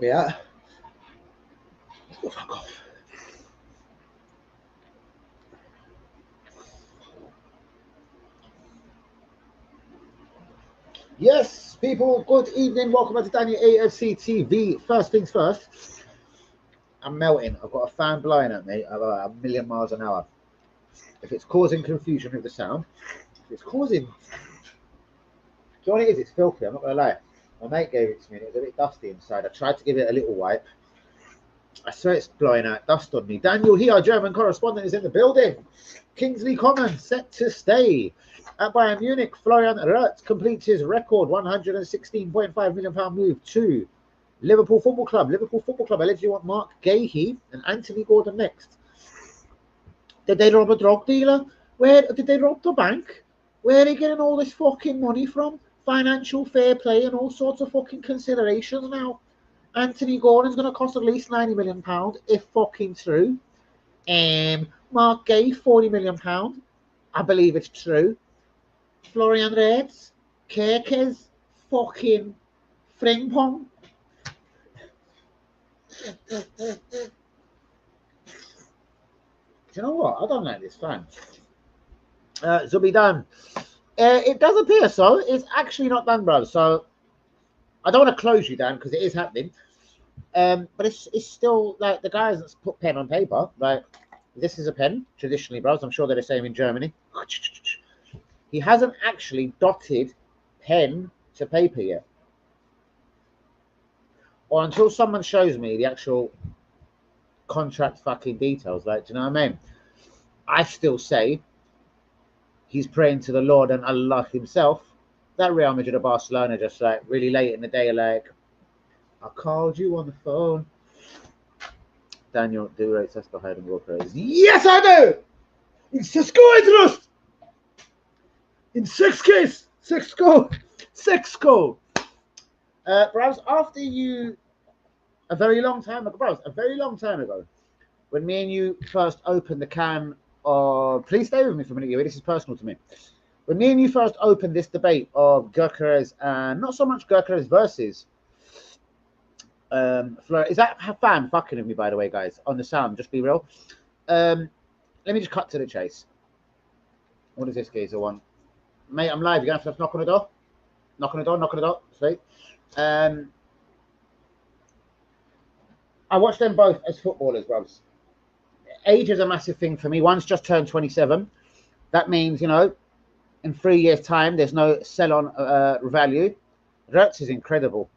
Yeah. Oh, fuck off. Yes, people, good evening. Welcome back to Daniel AFC TV. First things first, I'm melting. I've got a fan blowing at me at about a million miles an hour. If it's causing confusion with the sound, if it's causing. Do you know what it is? It's filthy. I'm not going to lie. My mate gave it to me and it was a bit dusty inside. I tried to give it a little wipe. I swear it's blowing out dust on me. Daniel here, our German correspondent, is in the building. Kingsley Coman set to stay. At Bayern Munich, Florian Wirtz completes his record £116.5 million move to Liverpool Football Club. Liverpool Football Club allegedly want Mark Gahey and Anthony Gordon next. Did they rob a drug dealer? Where did they rob the bank? Where are they getting all this fucking money from? Financial fair play and all sorts of fucking considerations now. Anthony Gordon's going to cost at least £90 million, if fucking true. Mark Gay, £40 million. I believe it's true. Florian Wirtz, Kerkez, fucking Frimpong. Do you know what? I don't like this fan. Zubimendi. It does appear so. It's actually not done, bro. So I don't want to close you down because it is happening. But it's still like the guys that put pen on paper. Like this is a pen traditionally, bros. I'm sure they're the same in Germany. He hasn't actually dotted pen to paper yet, or until someone shows me the actual contract fucking details. Like, do you know what I mean? I still say he's praying to the Lord and Allah himself that Real Madrid or Barcelona just like really late in the day, like, I called you on the phone. Daniel, do rate Cisco Hyde and Walker. Yes, I do. In Cisco, I trust. In six goal. Bros, after you a very long time ago, when me and you first opened the can of, please stay with me for a minute, Yui, this is personal to me. When me and you first opened this debate of Gyökeres and not so much Gyökeres versus is that fan fucking with me, by the way, guys, on the sound? Just be real. Let me just cut to the chase. What does this geezer want? Mate, I'm live. You're going to have to knock on the door. Knock on the door. Sweet. I watch them both as footballers, bros. Age is a massive thing for me. One's just turned 27. That means, you know, in 3 years' time, there's no sell-on value. Wirtz is incredible.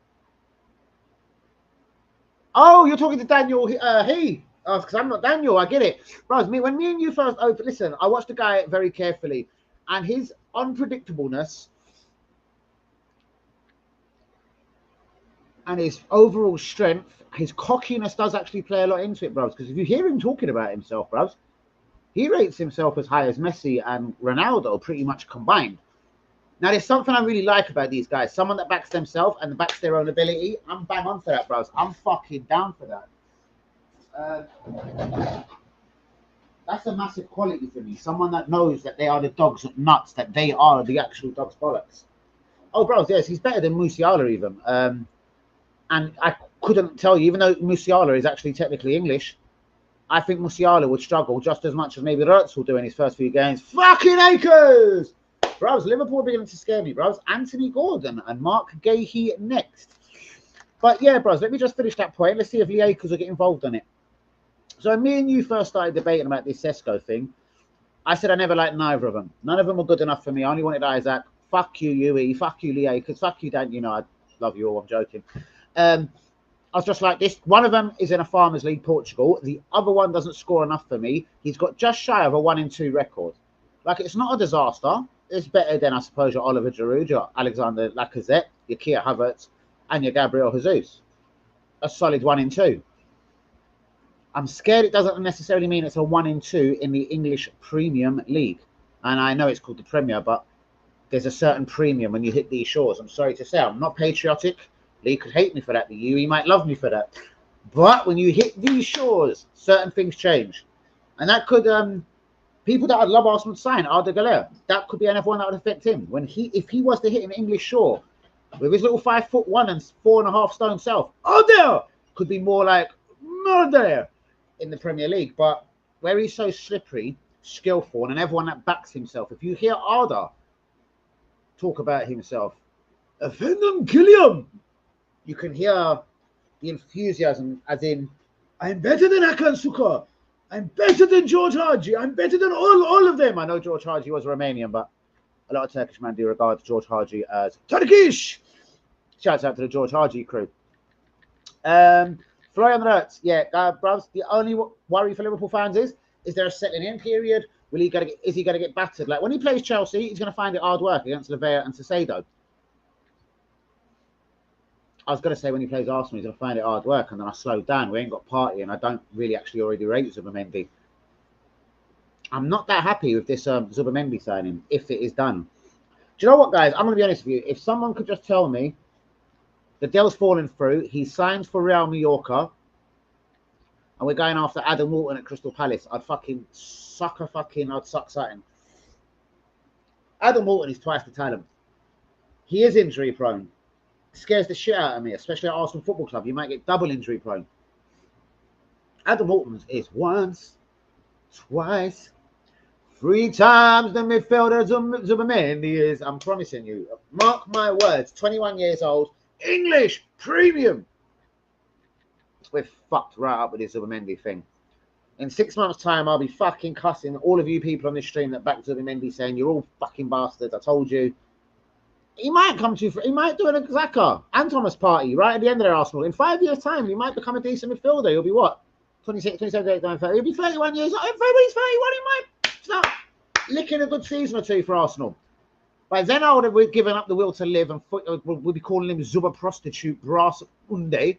Oh, you're talking to Daniel. Because I'm not Daniel. I get it. Bros, when me and you first opened, listen, I watched the guy very carefully. And his unpredictableness and his overall strength, his cockiness does actually play a lot into it, bros. Because if you hear him talking about himself, bros, he rates himself as high as Messi and Ronaldo pretty much combined. Now, there's something I really like about these guys. Someone that backs themselves and backs their own ability. I'm bang on for that, bros. I'm fucking down for that. That's a massive quality for me. Someone that knows that they are the dog's nuts, that they are the actual dog's bollocks. Oh, bro, yes, he's better than Musiala even. And I couldn't tell you, even though Musiala is actually technically English, I think Musiala would struggle just as much as maybe Wirtz will do in his first few games. Fucking acres! Bros, Liverpool are beginning to scare me, bros. Anthony Gordon and Mark Gahey next. But yeah, bros, let me just finish that point. Let's see if Lee Akers will get involved on it. So me and you first started debating about this Sesko thing. I said I never liked neither of them. None of them were good enough for me. I only wanted Isaac. Fuck you, Yui. Fuck you, Lee Akers. Fuck you, Dan. You know, I love you all. I'm joking. I was just like this. One of them is in a Farmers League, Portugal. The other one doesn't score enough for me. He's got just shy of a 1-2 record. Like, it's not a disaster. It's better than, I suppose, your Oliver Giroud, your Alexander Lacazette, your Kia Havertz, and your Gabriel Jesus. A solid 1-2. I'm scared it doesn't necessarily mean it's a 1-2 in the English Premium League. And I know it's called the Premier, but there's a certain premium when you hit these shores. I'm sorry to say, I'm not patriotic. Lee could hate me for that. He might love me for that. But when you hit these shores, certain things change. And that could, people that I'd love Arsenal to sign, Arda Galea, that could be another one that would affect him. If he was to hit an English shore, with his little 5'1" and 4.5 stone self. Oh, there could be more like murder in the Premier League, but where he's so slippery, skillful, and everyone that backs himself. If you hear Arda talk about himself, offend them, kill him, you can hear the enthusiasm, as in, I'm better than Hakan Suka. I'm better than George Hagi. I'm better than all of them. I know George Hagi was Romanian, but a lot of Turkish men do regard George Hagi as Turkish. Shouts out to the George Hagi crew. Florian Wirtz, yeah, bros. The only worry for Liverpool fans is there a settling in period? Is he gonna get battered? Like when he plays Chelsea, he's gonna find it hard work against Lavea and Saicedo. I was gonna say when he plays Arsenal, he's gonna find it hard work, and then I slowed down. We ain't got party, and I don't really actually already rate Zubimendi. I'm not that happy with this Zubimendi signing if it is done. Do you know what, guys? I'm gonna be honest with you. If someone could just tell me the deal's falling through, he signs for Real Mallorca, and we're going after Adam Walton at Crystal Palace, I'd fucking suck I'd suck something. Adam Walton is twice the talent. He is injury prone. Scares the shit out of me, especially at Arsenal Football Club. You might get double injury prone. Adam Walton is once, twice, 3 times the midfielder Zubimendi is. I'm promising you. Mark my words. 21 years old. English premium. We're fucked right up with this Zubimendi thing. In 6 months' time, I'll be fucking cussing all of you people on this stream that back Zubimendi saying you're all fucking bastards. I told you. He might come to. He might do an Xhaka and Thomas Partey right at the end of their Arsenal. In 5 years' time, he might become a decent midfielder. He'll be what? 26, 27, 28, 30. He'll be 31 years old. If he's 31, he might start licking a good season or two for Arsenal. By then, I would have given up the will to live and we'll be calling him Zuba Prostitute Brass Unde.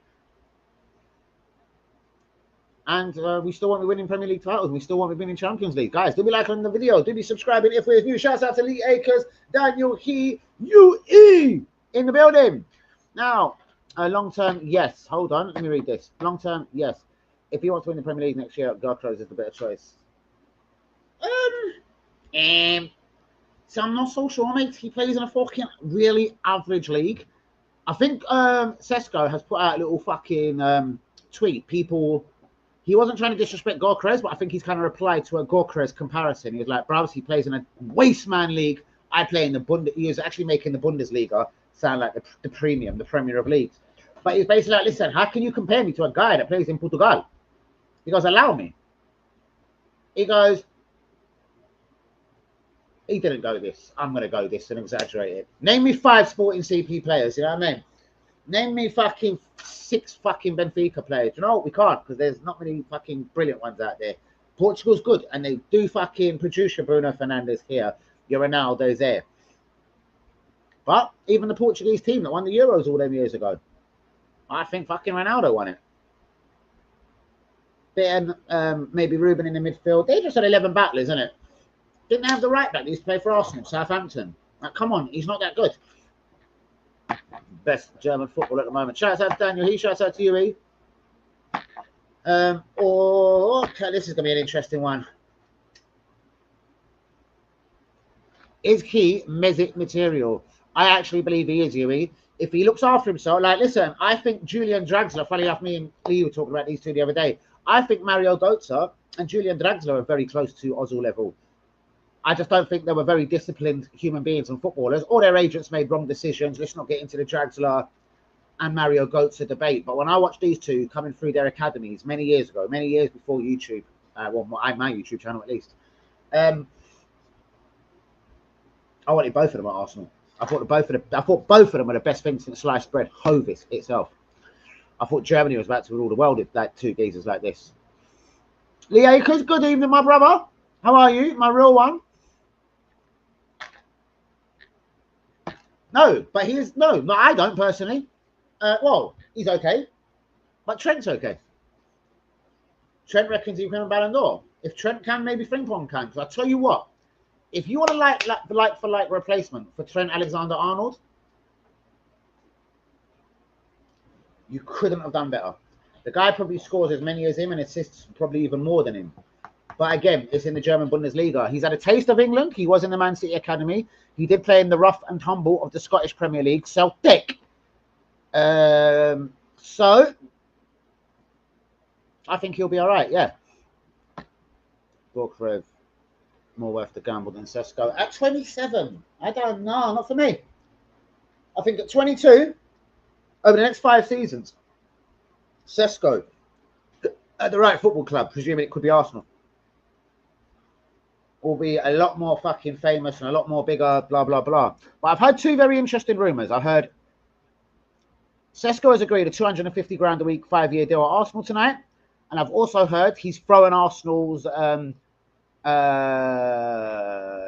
And we still won't be winning Premier League titles. We still won't be winning Champions League. Guys, do be liking the video. Do be subscribing if we're new. Shouts out to Lee Akers, Daniel He, UE in the building. Now, long-term, yes. Hold on. Let me read this. Long-term, yes. If you want to win the Premier League next year, Garcros is the better choice. So I'm not so sure, mate. He plays in a fucking really average league. I think Sesko has put out a little fucking tweet. He wasn't trying to disrespect Gorkrez, but I think he's kind of replied to a Gorkrez comparison. He was like, "Bros, he plays in a wasteman league. I play in the Bundes." He was actually making the Bundesliga sound like the premium, the premier of leagues. But he's basically like, "Listen, how can you compare me to a guy that plays in Portugal?" He goes, "Allow me." He goes, he didn't go this. I'm going to go this and exaggerate it. Name me 5 Sporting CP players. You know what I mean? Name me fucking 6 fucking Benfica players. You know what? We can't because there's not many fucking brilliant ones out there. Portugal's good and they do fucking produce your Bruno Fernandes here. Your Ronaldo's there. But even the Portuguese team that won the Euros all them years ago, I think fucking Ronaldo won it. Then maybe Ruben in the midfield. They just had 11 battlers, isn't it? Didn't they have the right back that used to play for Arsenal, Southampton? Like, come on, he's not that good. Best German football at the moment. Shouts out to Daniel He, shouts out to UE. Okay, this is going to be an interesting one. Is he Mesut material? I actually believe he is, UE. If he looks after himself, like, listen, I think Julian Draxler, funny enough, me and Lee were talking about these two the other day. I think Mario Götze and Julian Draxler are very close to Ozil level. I just don't think they were very disciplined human beings and footballers. All their agents made wrong decisions. Let's not get into the Draxler and Mario Götze debate. But when I watched these two coming through their academies many years ago, many years before YouTube, well, my YouTube channel at least, I wanted both of them at Arsenal. I thought both of them were the best thing since sliced bread, Hovis itself. I thought Germany was about to rule the world with like 2 geezers like this. Lee Akers, good evening, my brother. How are you? My real one. No, but no, I don't personally. Well, he's okay, but Trent's okay. Trent reckons he can win a Ballon d'Or. If Trent can, maybe Frimpong can. Because I tell you what, if you want a like for like replacement for Trent Alexander-Arnold, you couldn't have done better. The guy probably scores as many as him and assists probably even more than him. But again, it's in the German Bundesliga. He's had a taste of England. He was in the Man City Academy. He did play in the rough and tumble of the Scottish Premier League, Celtic. So I think he'll be all right, yeah. Gorkarev, more worth the gamble than Sesko. At 27, I don't know, not for me. I think at 22, over the next 5 seasons, Sesko at the right football club, presuming it could be Arsenal, will be a lot more fucking famous and a lot more bigger, blah, blah, blah. But I've heard 2 very interesting rumours. I heard Sesko has agreed a 250 grand a week, 5-year deal at Arsenal tonight. And I've also heard he's throwing Arsenal's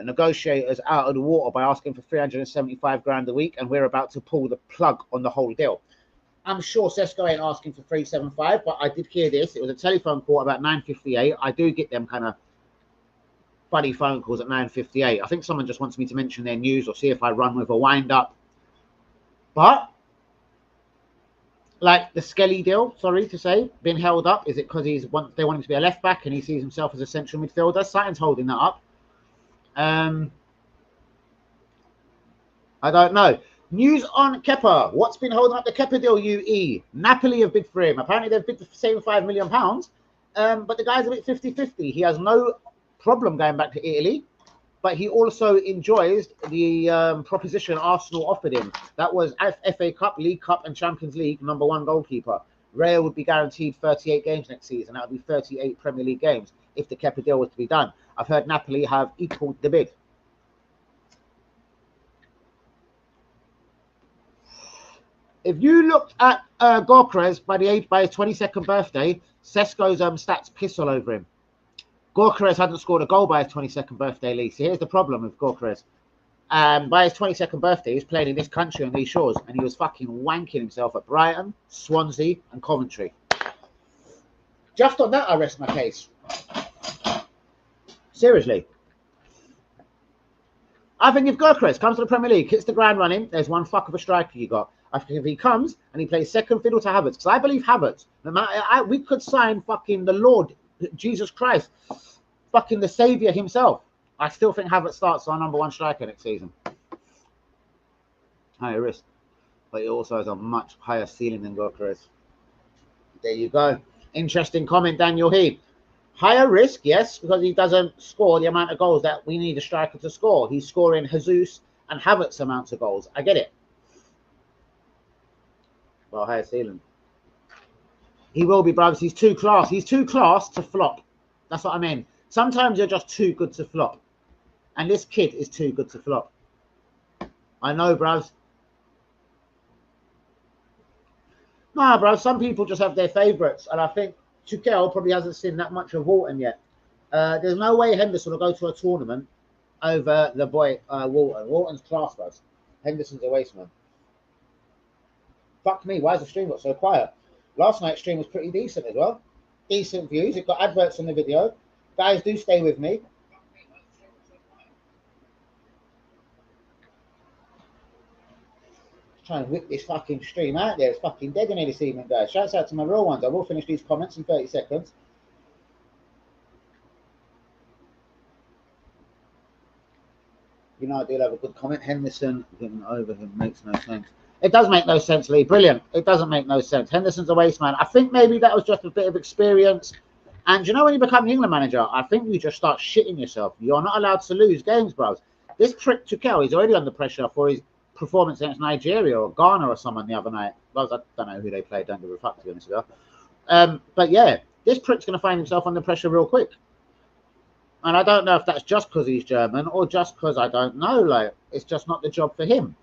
negotiators out of the water by asking for 375 grand a week. And we're about to pull the plug on the whole deal. I'm sure Sesko ain't asking for 375, but I did hear this. It was a telephone call about 9:58. I do get them kind of funny phone calls at 9:58. I think someone just wants me to mention their news or see if I run with a wind up. But like the Skelly deal, sorry to say, been held up. Is it because they want him to be a left back and he sees himself as a central midfielder? Something's holding that up. I don't know. News on Kepa. What's been holding up the Kepa deal, UE? Napoli have bid for him. Apparently they've bid the same £5 million. But the guy's a bit 50-50. He has no problem going back to Italy, but he also enjoys the proposition Arsenal offered him. That was FA Cup, League Cup, and Champions League #1 goalkeeper. Raya would be guaranteed 38 games next season. That would be 38 Premier League games if the Kepa deal was to be done. I've heard Napoli have equaled the bid. If you looked at Gorkarev by his 22nd birthday, Sesko's stats piss all over him. Gorkarev hadn't scored a goal by his 22nd birthday, Lee. So here's the problem with Gorkarev. By his 22nd birthday, he was playing in this country on these shores, and he was fucking wanking himself at Brighton, Swansea, and Coventry. Just on that, I rest my case. Seriously. I think if Gorkarev comes to the Premier League, hits the ground running, there's one fuck of a striker you got. I think if he comes and he plays second fiddle to Havertz, because I believe Havertz, we could sign fucking the Lord, Jesus Christ, fucking the Saviour himself. I still think Havertz starts our #1 striker next season. Higher risk, but he also has a much higher ceiling than Gorkarev. There you go. Interesting comment, Daniel Heath. Higher risk, yes, because he doesn't score the amount of goals that we need a striker to score. He's scoring Jesus and Havertz amounts of goals. I get it. Well, higher ceiling. He will be, brothers. He's too class. He's too class to flop. That's what I mean. Sometimes you're just too good to flop. And this kid is too good to flop. I know, bros. Nah, bro. Some people just have their favourites. And I think Tuchel probably hasn't seen that much of Walton yet. There's no way Henderson will go to a tournament over the boy Walton. Walton's class, bros. Henderson's a waste man. Fuck me, why has the stream got so quiet? Last night's stream was pretty decent as well. Decent views. It got adverts on the video. Guys, do stay with me. Trying to whip this fucking stream out there. It's fucking dead in here this evening, guys. Shouts out to my real ones. I will finish these comments in 30 seconds. You know, I do have a good comment. Henderson getting over him makes no sense. It does make no sense, Lee. Brilliant. It doesn't make no sense. Henderson's a waste man. I think maybe that was just a bit of experience. And you know, when you become the England manager, I think you just start shitting yourself. You're not allowed to lose games, bros. This prick Tuchel is already under pressure for his performance against Nigeria or Ghana or someone the other night. Well, I don't know who they played. Don't give a fuck, to be honest with you. But yeah, this prick's going to find himself under pressure real quick. And I don't know if that's just because he's German or just because, I don't know, like, it's just not the job for him.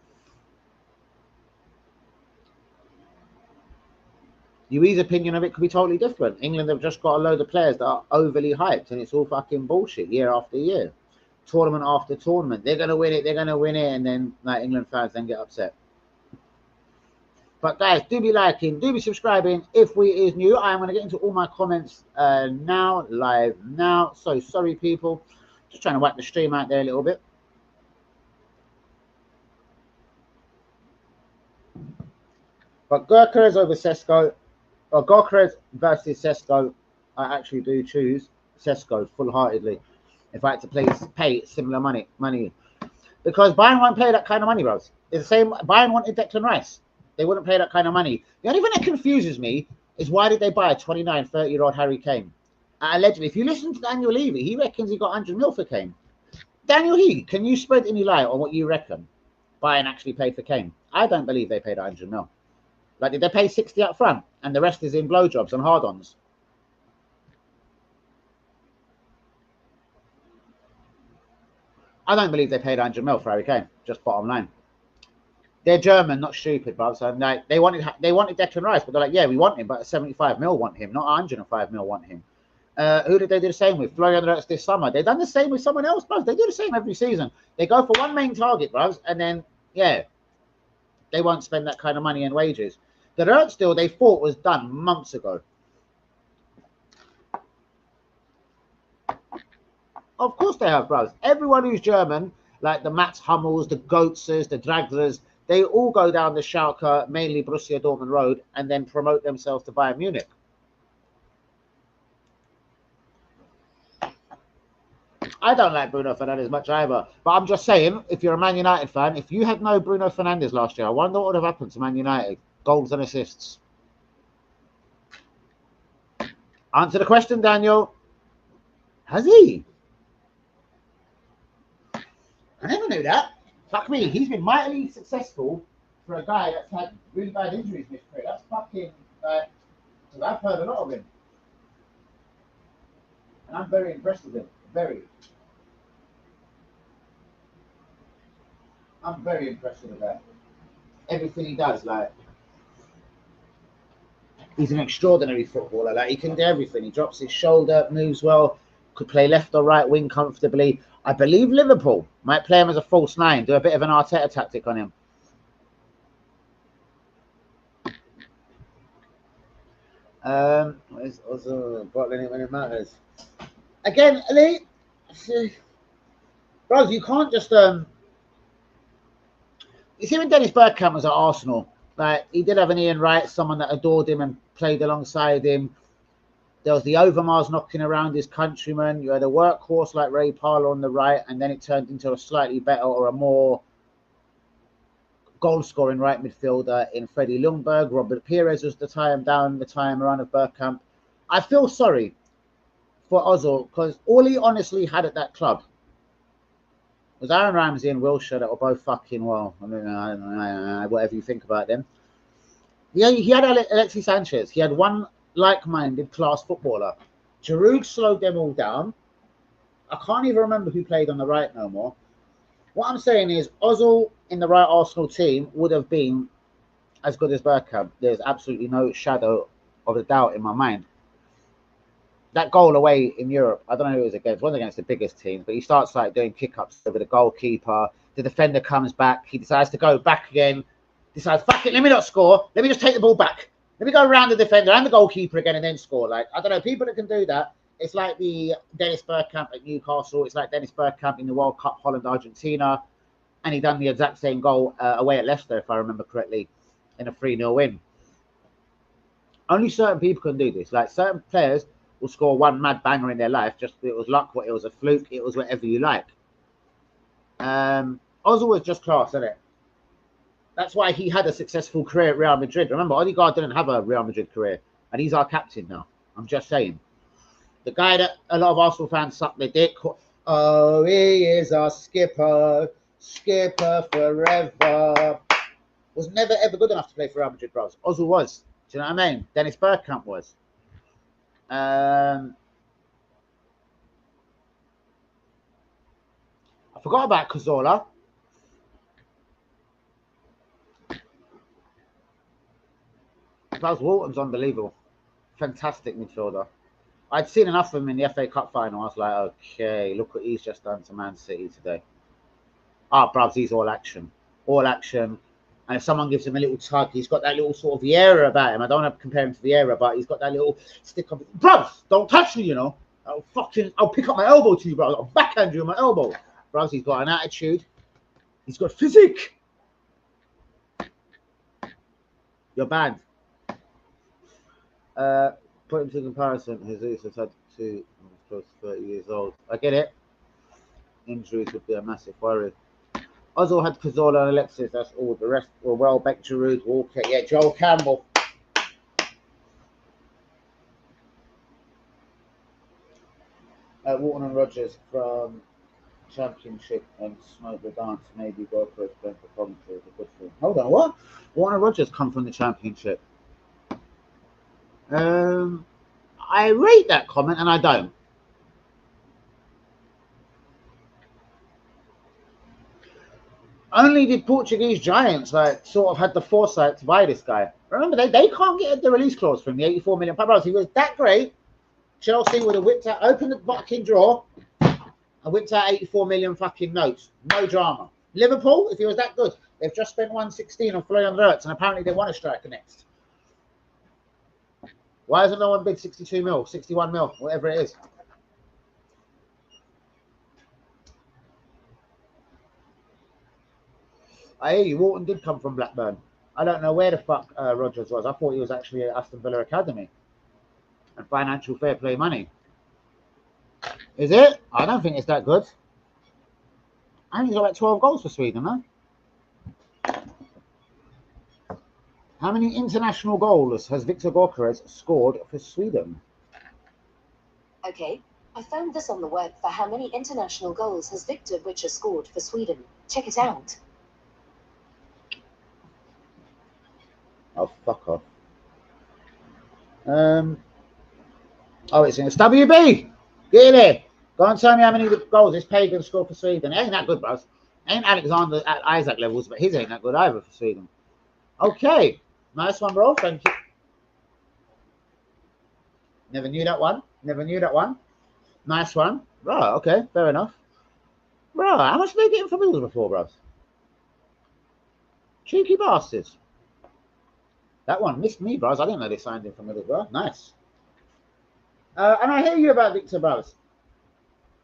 UE's opinion of it could be totally different. England have just got a load of players that are overly hyped, and it's all fucking bullshit year after year. Tournament after tournament. They're going to win it, and then like England fans then get upset. But guys, do be liking, do be subscribing. If we is new, I am going to get into all my comments now, live now. So sorry, people. Just trying to whack the stream out there a little bit. But Gorkarev over Sesko, or Gorkarev versus Sesko, I actually do choose Sesko full-heartedly if I had to pay similar money. Because Bayern won't pay that kind of money, bros. It's the same. Bayern wanted Declan Rice. They wouldn't pay that kind of money. The only thing that confuses me is why did they buy a 29, 30-year-old Harry Kane? Allegedly, if you listen to Daniel Levy, he reckons he got 100 mil for Kane. Daniel Levy, can you spread any light on what you reckon Bayern actually paid for Kane? I don't believe they paid 100 mil. Like, did they pay 60 up front and the rest is in blowjobs and hard-ons? I don't believe they paid 100 mil for Harry Kane. Just bottom line. They're German, not stupid, bro. So they wanted Declan Rice, but they're like, yeah, we want him, but 75 mil want him, not 105 mil want him. Who did they do the same with? Florian Wirtz this summer. They've done the same with someone else, bro. They do the same every season. They go for one main target, bro, and then, yeah, they won't spend that kind of money and wages. The Wirtz deal they thought was done months ago. Of course they have, bros. Everyone who's German, like the Mats Hummels, the Goetzes, the Draglers, they all go down the Schalke, mainly Borussia Dortmund road, and then promote themselves to Bayern Munich. I don't like Bruno Fernandes much either. But I'm just saying, if you're a Man United fan, if you had no Bruno Fernandes last year, I wonder what would have happened to Man United. Goals and assists. Answer the question, Daniel. Has he? I never knew that. Fuck me, he's been mightily successful for a guy that's had really bad injuries in his career. That's fucking, I've heard a lot of him. And I'm very impressed with him. I'm very impressed with that. Everything he does, like, he's an extraordinary footballer. Like, he can do everything. He drops his shoulder, moves well, could play left or right wing comfortably. I believe Liverpool might play him as a false nine, do a bit of an Arteta tactic on him. It's also bottling it when it matters. Again, Elite, bros, you can't just you see when Dennis Bergkamp was at Arsenal, like he did have an Ian Wright, someone that adored him and played alongside him. There was the Overmars knocking around his countrymen. You had a workhorse like Ray Parlour on the right, and then it turned into a slightly better or a more goal-scoring right midfielder in Freddie Ljungberg. Robert Pires was the time around of Bergkamp. I feel sorry for Ozil because all he honestly had at that club was Aaron Ramsey and Wilshere that were both fucking well. I mean, whatever you think about them. Yeah, he had Alexis Sanchez. He had one like-minded class footballer. Giroud slowed them all down. I can't even remember who played on the right no more. What I'm saying is Ozil in the right Arsenal team would have been as good as Bergkamp. There's absolutely no shadow of a doubt in my mind. That goal away in Europe, I don't know who it was against. It wasn't against the biggest teams, but he starts like doing kick-ups over the goalkeeper. The defender comes back. He decides to go back again. Decides, fuck it, let me not score. Let me just take the ball back. Let me go around the defender and the goalkeeper again and then score. Like, I don't know, people that can do that. It's like the Dennis Bergkamp at Newcastle. It's like Dennis Bergkamp in the World Cup, Holland, Argentina. And he done the exact same goal away at Leicester, if I remember correctly, in a 3-0 win. Only certain people can do this. Like, certain players will score one mad banger in their life. Just it was luck, it was a fluke, it was whatever you like. Ozil was just class, isn't it? That's why he had a successful career at Real Madrid. Remember, Odegaard didn't have a Real Madrid career, and he's our captain now. I'm just saying. The guy that a lot of Arsenal fans suck their dick. Oh, he is our skipper forever. Was never ever good enough to play for Real Madrid, bros. Ozil was. Do you know what I mean? Dennis Bergkamp was. I forgot about Cazorla. Walton's unbelievable. Fantastic midfielder. I'd seen enough of him in the FA Cup final. I was like, okay, look what he's just done to Man City today. Bruvs, he's all action. All action. And if someone gives him a little tug, he's got that little sort of Vieira about him. I don't want to compare him to Vieira, but he's got that little stick on. Bruvs, don't touch me, you know. I'll pick up my elbow to you, bro. I'll backhand you with my elbow. Bruvs, he's got an attitude. He's got physique. You're banned. Put him to comparison. Jesus has had 2 close to 30 years old. I get it. Injuries would be a massive worry. Ozil had Cazorla and Alexis. That's all. The rest were well. Beck, Giroud, Walker. Yeah, Joel Campbell. Walton and Rogers from Championship and Smoke the Dance. Maybe go for a strength for Coventry. Is a good thing. Hold on, what? Walton and Rogers come from the Championship. I rate that comment and I don't. Only the Portuguese giants like sort of had the foresight to buy this guy. Remember, they can't get the release clause from the 84 million pounds. He was that great. Chelsea would have whipped out, opened the fucking drawer, and whipped out 84 million fucking notes. No drama. Liverpool, if he was that good, they've just spent 116 on Florian Wirtz, and apparently they want a striker next. Why hasn't no one bid 62 mil, 61 mil, whatever it is? I hear you, Walton did come from Blackburn. I don't know where the fuck Rogers was. I thought he was actually at Aston Villa Academy. And financial fair play money. Is it? I don't think it's that good. I think he's got like 12 goals for Sweden, huh? How many international goals has Victor Gyökeres scored for Sweden? Okay, I found this on the web for how many international goals has Victor Gyökeres scored for Sweden. Check it out. Oh, fuck off. Oh, it's WB! Get in there! Go and tell me how many goals this pagan scored for Sweden. It ain't that good, bros. Ain't Alexander at Isaac levels, but his ain't that good either for Sweden. Okay. Nice one, bro. Thank you. Never knew that one. Never knew that one. Nice one. Right, okay. Fair enough. Bro, how much did they get from Middlesbrough before, bros? Cheeky bastards. That one missed me, bros. I didn't know they signed him from Middlesbrough. Nice. And I hear you about Victor, bros.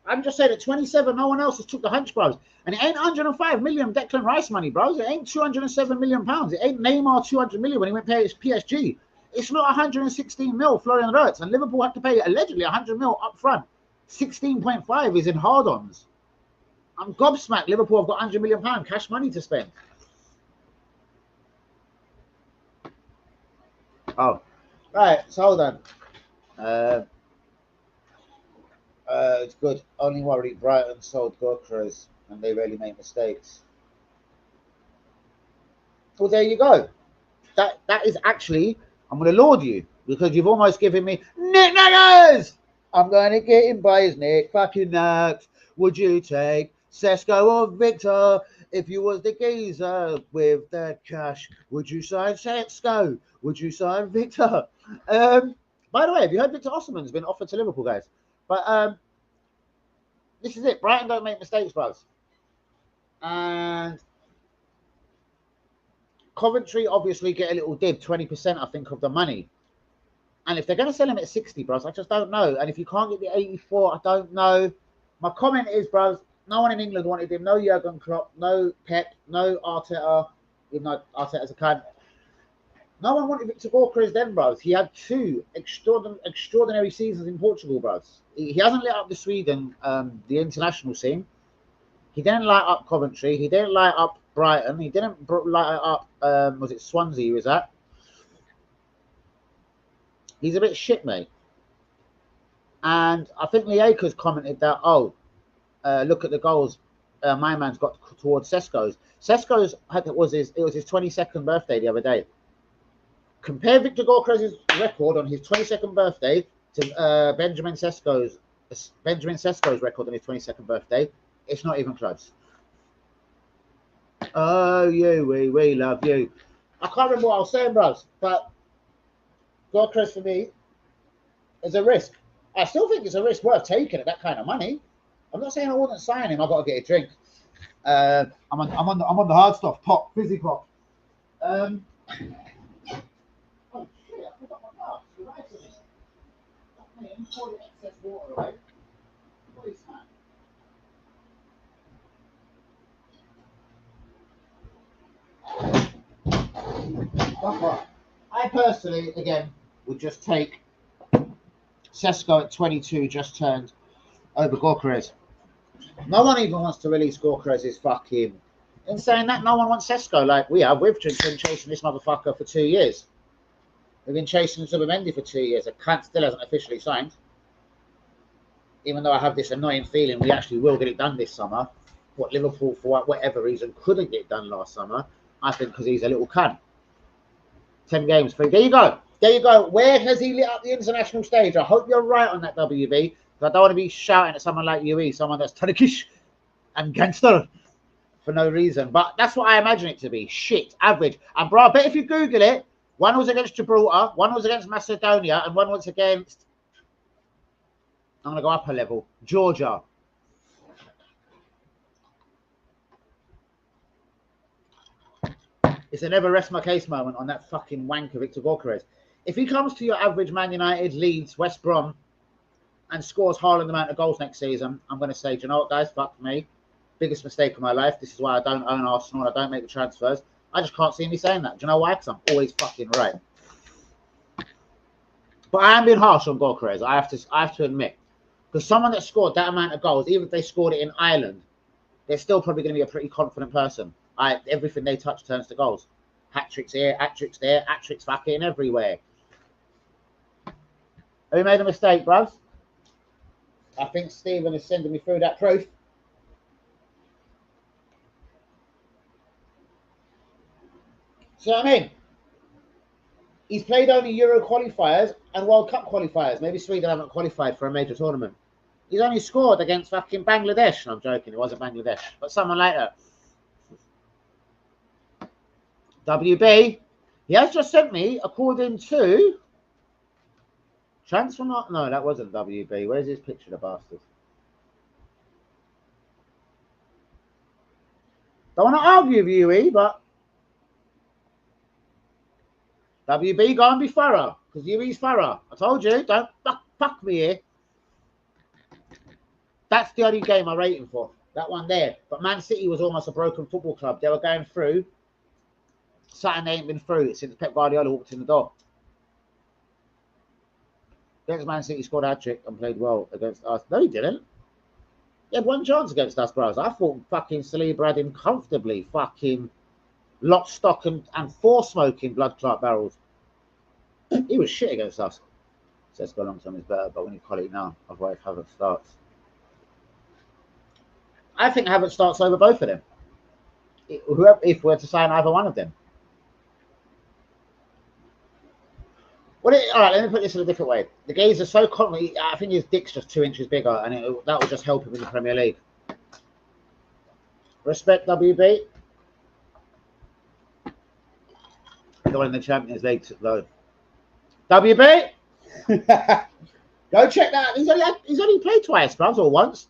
I'm just saying at 27, no one else has took the hunch, bros. And it ain't 105 million Declan Rice money, bros. It ain't 207 million pounds. It ain't Neymar 200 million when he went pay his PSG. It's not 116 mil Florian Wirtz. And Liverpool had to pay allegedly 100 mil up front. 16.5 is in hard-ons. I'm gobsmacked. Liverpool have got 100 million pound cash money to spend. Oh, right. So hold on. It's good. Only worry, Brighton sold Gyökeres and they really make mistakes. Well, there you go. That is actually, I'm going to laud you because you've almost given me Nick Naggers. I'm going to get him by his neck. Fucking nuts. Would you take Sesko or Victor? If you was the geezer with the cash, would you sign Sesko? Would you sign Victor? By the way, have you heard Victor Osimhen's been offered to Liverpool, guys? But this is it. Brighton don't make mistakes, bros. And Coventry obviously get a little dib, 20%, I think, of the money. And if they're going to sell him at 60, bros, I just don't know. And if you can't get the 84, I don't know. My comment is, bros, no one in England wanted him. No Jurgen Klopp, no Pep, no Arteta. Even though Arteta's a cunt. No one wanted Victor Gyökeres then, bros. He had two extraordinary seasons in Portugal, bros. He hasn't lit up the Sweden, the international scene. He didn't light up Coventry. He didn't light up Brighton. He didn't light up, was it Swansea he was at? He's a bit shit, mate. And I think Lee Akers commented that, look at the goals my man's got towards Sesko's. Sesko's it was his 22nd birthday the other day. Compare Victor Gyökeres' record on his 22nd birthday to Benjamin Sesko's record on his 22nd birthday. It's not even close. Oh, we love you. I can't remember what I was saying, bros, but Gyökeres for me is a risk. I still think it's a risk worth taking at that kind of money. I'm not saying I wouldn't sign him. I've got to get a drink. I'm on the hard stuff. Pop, fizzy pop. Oh shit! I forgot my glass. You're right to this. Let me pour the excess water away. What is that? I personally, again, would just take Sesko at 22 just turned over Gorkarez. No one even wants to release Gorkarez's fucking. In saying that, no one wants Sesko like we have. We've been chasing this motherfucker for 2 years. We've been chasing Zubimendi for 2 years. A cunt still hasn't officially signed. Even though I have this annoying feeling we actually will get it done this summer. What Liverpool, for whatever reason, couldn't get it done last summer. I think because he's a little cunt. 10 games free. There you go. There you go. Where has he lit up the international stage? I hope you're right on that, WB. Because I don't want to be shouting at someone like UE, someone that's Turkish and gangster for no reason. But that's what I imagine it to be. Shit. Average. And bro, I bet if you Google it, one was against Gibraltar, one was against Macedonia, and one was against, I'm going to go up a level, Georgia. It's a never rest my case moment on that fucking wanker Victor Gorkarez. If he comes to your average Man United, Leeds, West Brom, and scores Haaland amount of goals next season, I'm going to say, do you know what, guys? Fuck me. Biggest mistake of my life. This is why I don't own Arsenal. I don't make the transfers. I just can't see me saying that. Do you know why? Because I'm always fucking right. But I am being harsh on Gorkarez. I have to admit. Because someone that scored that amount of goals, even if they scored it in Ireland, they're still probably going to be a pretty confident person. Everything they touch turns to goals. Hat-tricks here, hat-tricks there, hat-tricks fucking everywhere. Have you made a mistake, bruv? I think Stephen is sending me through that proof. See what I mean? He's played only Euro qualifiers and World Cup qualifiers. Maybe Sweden haven't qualified for a major tournament. He's only scored against fucking Bangladesh. I'm joking, it wasn't Bangladesh. But someone like that. WB, he has just sent me, according to Transfer Not. No, that wasn't WB. Where's his picture, the bastard? Don't want to argue with you, but WB, go and be thorough, because UE's thorough. I told you, don't fuck me here. That's the only game I rate him for. That one there. But Man City was almost a broken football club. They were going through. Something they ain't been through since Pep Guardiola walked in the door. Against Man City, scored a hat-trick and played well against us. No, he didn't. He had one chance against us, bros. I thought fucking Saliba had him comfortably fucking lock, stock, and four smoking blood clot barrels. He was shit against us. Says go long term is better, but when you call it now, otherwise Havertz starts. I think Havertz starts over both of them. If we're to sign either one of them. All right, let me put this in a different way. The gays are so confident. I think his dick's just 2 inches bigger, and that will just help him in the Premier League. Respect, WB. The one in the Champions League, though. WB. Go check that. He's only played twice, bros, or once.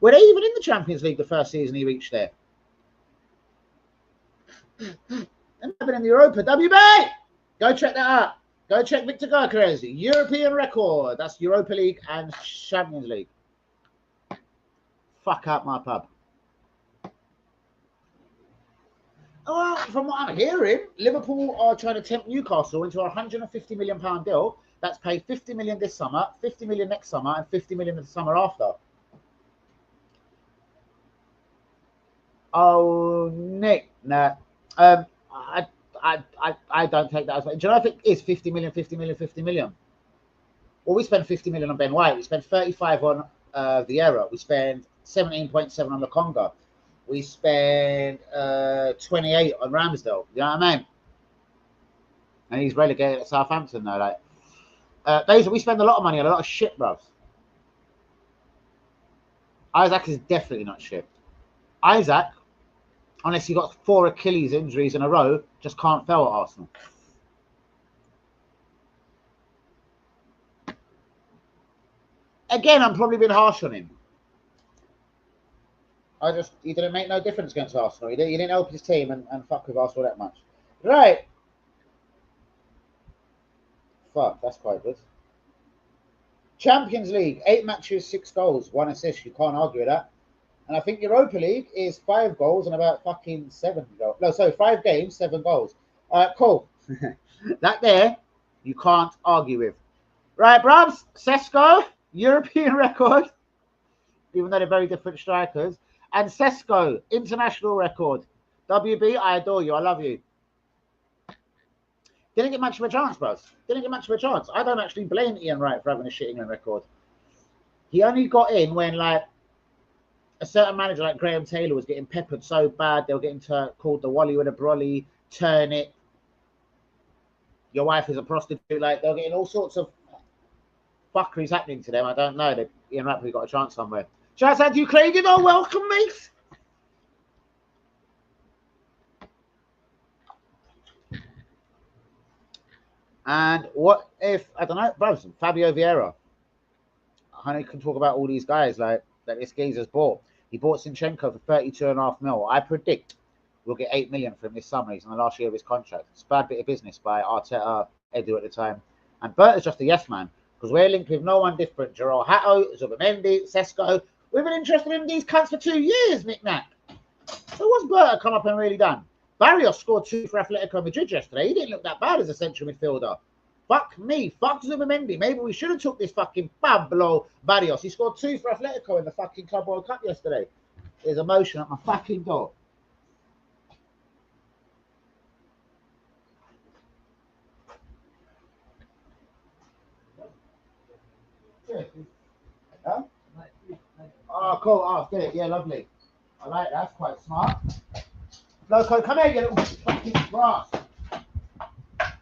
Were they even in the Champions League the first season he reached there? And been in the Europa. WB. Go check that out. Go check Victor Gorkarez, European record. That's Europa League and Champions League. Fuck out my pub. Well, from what I'm hearing, Liverpool are trying to tempt Newcastle into a £150 million deal. That's paid 50 million this summer, 50 million next summer, and 50 million the summer after. Oh, Nick, nah. I don't take that as much. Do you know if it is 50 million, 50 million, 50 million? Well, we spent 50 million on Ben White. We spent 35 on Vieira. We spent 17.7 on Lokonga. We spent 28 on Ramsdale. You know what I mean? And he's relegated at Southampton though. Like, we spend a lot of money on a lot of shit, bros. Isaac is definitely not shit. Isaac, unless he got 4 Achilles injuries in a row, just can't fail at Arsenal. Again, I'm probably being harsh on him. He didn't make no difference against Arsenal. He didn't help his team and fuck with Arsenal that much. Right. Fuck, that's quite good. Champions League, 8 matches, 6 goals, 1 assist. You can't argue with that. And I think Europa League is 5 goals and about fucking 7 goals. No, sorry, 5 games, 7 goals. All right, cool. That there, you can't argue with. Right, bruvs. Sesko, European record, even though they're very different strikers. And Sesko, international record. WB, I adore you. I love you. Didn't get much of a chance, bros. Didn't get much of a chance. I don't actually blame Ian Wright for having a shit England record. He only got in when, like, a certain manager like Graham Taylor was getting peppered so bad they were getting called the Wally with a brolly, turn it, your wife is a prostitute. Like, they're getting all sorts of fuckeries happening to them. I don't know. Ian Wright probably got a chance somewhere. Shout out to you, Craig. Oh, welcome, mate. And what if, I don't know, bro, Fabio Vieira. I know you can talk about all these guys like that this geezer's bought. He bought Zinchenko for 32.5 mil. I predict we'll get 8 million from this summer. He's in the last year of his contract. It's a bad bit of business by Arteta, Edu at the time. And Bert is just a yes man because we're linked with no one different. Gerald Hatto, Zubimendi, Sesko. We've been interested in these cunts for 2 years, Nick Nack. So what's Bert come up and really done? Barrios scored 2 for Atletico Madrid yesterday. He didn't look that bad as a central midfielder. Fuck me. Fuck Zubimendi. Maybe we should have took this fucking Pablo Barrios. He scored 2 for Atletico in the fucking Club World Cup yesterday. There's emotion at my fucking door. Huh? Oh, cool. Oh, get it. Yeah, lovely. I like that. That's quite smart. Loco, come here, you little fucking brass.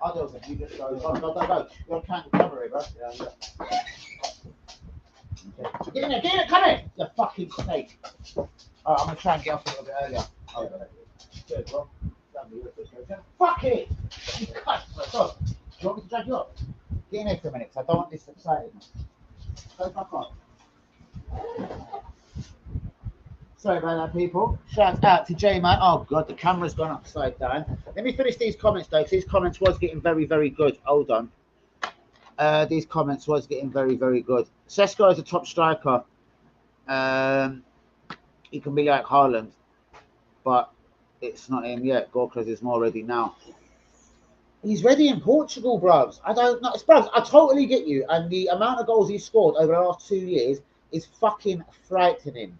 I'll do it. You just go. Go. You're trying to cover it, bro. Yeah. Okay. Get in there. Get in there. Come in. You fucking snake. All right, I'm going to try and get off a little bit earlier. Oh, good, bro. Fuck it. You cunt. Do you want me to drag you up? Get in there for a minute, because I don't want this excited. Go back up. Sorry about that, people. Shout out to J-Man. Oh, God, the camera's gone upside down. Let me finish these comments, though, because these comments was getting very, very good. Hold on. These comments was getting very, very good. Sesko is a top striker. He can be like Haaland, but it's not him yet. Gorkras is more ready now. He's ready in Portugal, bros. I don't know. Bros, I totally get you. And the amount of goals he's scored over the last 2 years is fucking frightening.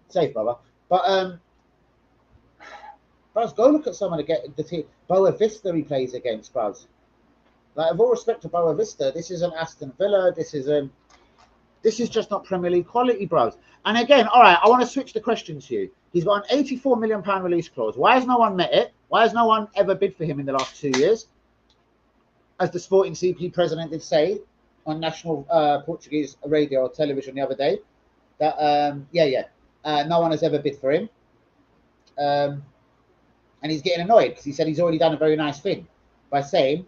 Safe, brother. But Bros, go look at someone to get the team. Boa Vista he plays against, Bros. Like, with all respect to Boa Vista, this isn't Aston Villa. This is just not Premier League quality, bros. And again, all right, I want to switch the question to you. He's got an £84 million release clause. Why has no one met it? Why has no one ever bid for him in the last 2 years? As the Sporting CP president did say on national Portuguese radio or television the other day, that no one has ever bid for him. And he's getting annoyed because he said he's already done a very nice thing by saying,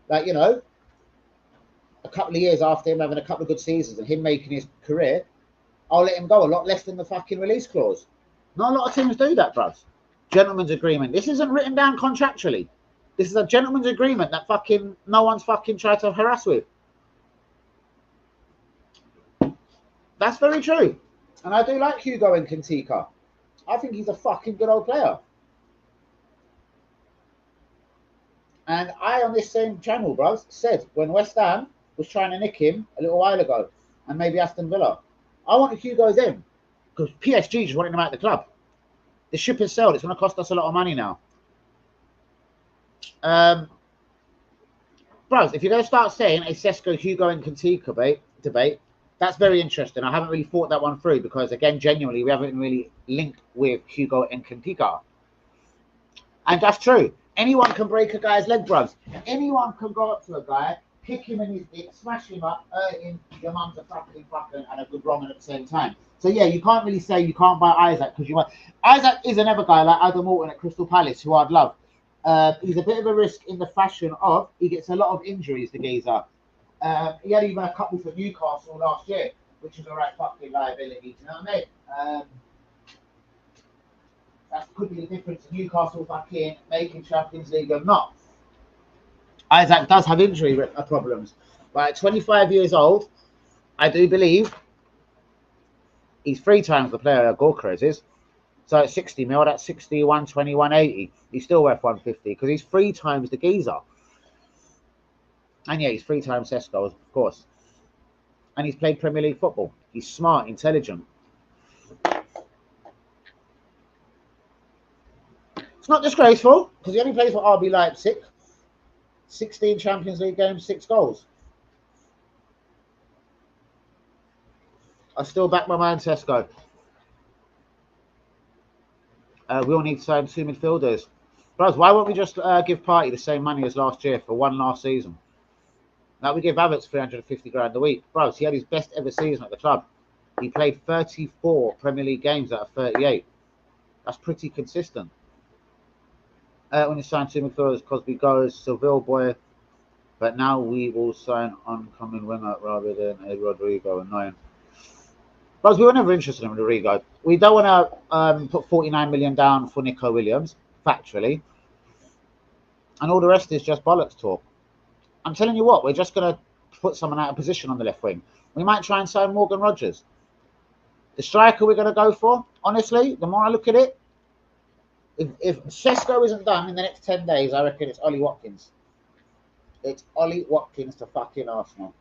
like, you know, a couple of years after him having a couple of good seasons and him making his career, I'll let him go a lot less than the fucking release clause. Not a lot of teams do that, bros. Gentleman's agreement. This isn't written down contractually. This is a gentleman's agreement that fucking no one's fucking tried to harass with. That's very true. And I do like Hugo and Kantika. I think he's a fucking good old player. And I, on this same channel, bros, said when West Ham was trying to nick him a little while ago, and maybe Aston Villa, I wanted Hugo then, because PSG just wanted him out of the club. The ship has sailed. It's going to cost us a lot of money now. Bros, if you're going to start saying a Sesko, Hugo and Kantika debate, that's very interesting. I haven't really thought that one through because, again, genuinely, we haven't really linked with Hugo and Kantika. And that's true. Anyone can break a guy's leg, bros. Anyone can go up to a guy, kick him in his dick, smash him up, hurting your mum's a fucking and a good Roman at the same time. So, yeah, you can't really say you can't buy Isaac because you want. Isaac is another guy like Adam Morton at Crystal Palace who I'd love. He's a bit of a risk in the fashion of he gets a lot of injuries, the geezer. He had even a couple for Newcastle last year, which is a right fucking liability. You know what I mean? That could be the difference in Newcastle fucking making Champions League or not. Isaac does have injury problems. But at 25 years old, I do believe he's 3 times the player Gorkras is. So at 60 mil, that's 60, 120, 180. He's still worth 150 because he's 3 times the geezer. And yeah, he's 3 times Sesko, of course. And he's played Premier League football. He's smart, intelligent. It's not disgraceful because he only plays for RB Leipzig. 16 Champions League games, 6 goals. I still back my man Sesko. We all need to sign 2 midfielders. Bros, why won't we just give Partey the same money as last year for one last season? Now we give Havertz 350 grand a week. Bros, he had his best ever season at the club. He played 34 Premier League games out of 38. That's pretty consistent. When you sign 2 midfielders, Cosby goes, Seville boy. But now we will sign oncoming winger rather than a Rodrigo. Annoying. Bros, we were never interested in Rodrigo. We don't want to put 49 million down for Nico Williams, factually. And all the rest is just bollocks talk. I'm telling you what, we're just going to put someone out of position on the left wing. We might try and sign Morgan Rogers. The striker we're going to go for, honestly, the more I look at it, if Sesko isn't done in the next 10 days, I reckon it's Ollie Watkins. It's Ollie Watkins to fucking Arsenal.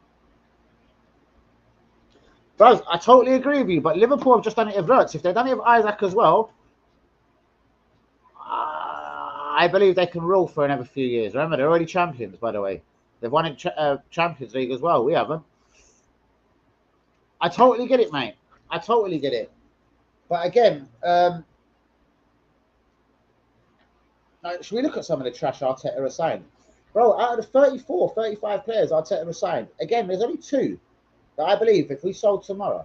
Bro, I totally agree with you, but Liverpool have just done it with Wirtz. If they've done it with Isaac as well, I believe they can rule for another few years. Remember, they're already champions, by the way. They've won in Champions League as well. We haven't. I totally get it, mate. I totally get it. But again, should we look at some of the trash Arteta has signed? Bro, out of the 34, 35 players Arteta has signed, again, there's only 2 that I believe if we sold tomorrow,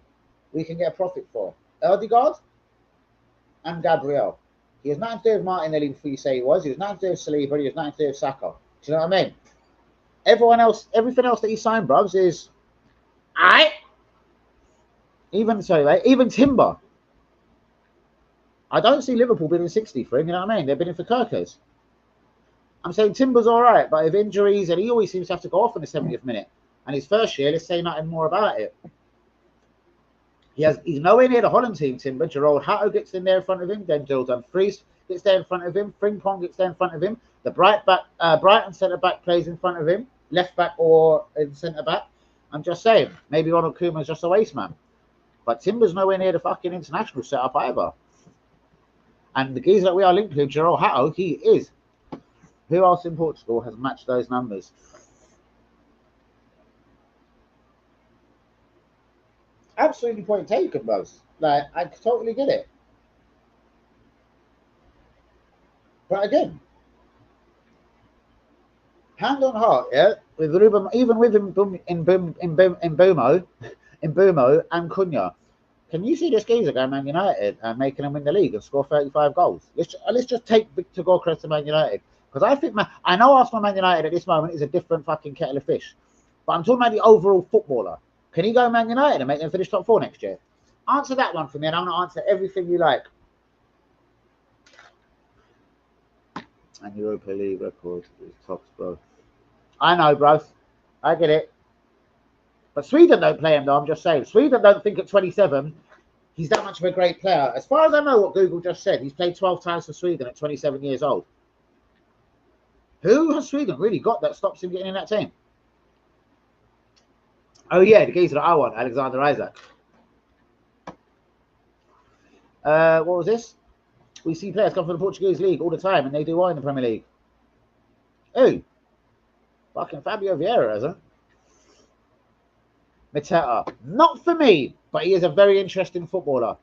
we can get a profit for. Odegaard and Gabriel. He has nothing to do with Martinelli before you say he was. He has nothing to do with Saliba. He has nothing to do with Saka. Do you know what I mean? Everyone else, everything else that he signed, bruvs, is aight. Even Timber. I don't see Liverpool bidding 60 for him, you know what I mean? They're bidding for Kirkers. I'm saying Timber's all right, but if injuries, and he always seems to have to go off in the 70th minute. And his first year, let's say nothing more about it. He's nowhere near the Holland team, Timber. Gerald Hatto gets in there in front of him. Then Dylan Dumfries gets there in front of him. Frimpong gets there in front of him. The Brighton centre-back plays in front of him. Left back or in centre-back. I'm just saying, maybe Ronald Koeman's just a waste man. But Timber's nowhere near the fucking international setup either. And the geezer that we are linked to, Gerald Hatto, he is. Who else in Portugal has matched those numbers? Absolutely point taken, bros. Like, I totally get it. But again, hand on heart, yeah, with Ruben, even with Mbumo and Cunha, can you see this geezer going Man United and making them win the league and score 35 goals? Let's just take Victor Gokras to Man United. Because I know Arsenal Man United at this moment is a different fucking kettle of fish. But I'm talking about the overall footballer. Can he go Man United and make them finish top 4 next year? Answer that one for me, and I'm going to answer everything you like. And Europa League record is tops, bro. I know, bro. I get it. But Sweden don't play him, though. I'm just saying. Sweden don't think at 27 he's that much of a great player. As far as I know what Google just said, he's played 12 times for Sweden at 27 years old. Who has Sweden really got that stops him getting in that team? Oh, yeah, the geezer that I want, Alexander Isaac. What was this? We see players come from the Portuguese league all the time, and they do well in the Premier League. Who? Fucking Fabio Vieira, isn't it? Mateta. Not for me, but he is a very interesting footballer.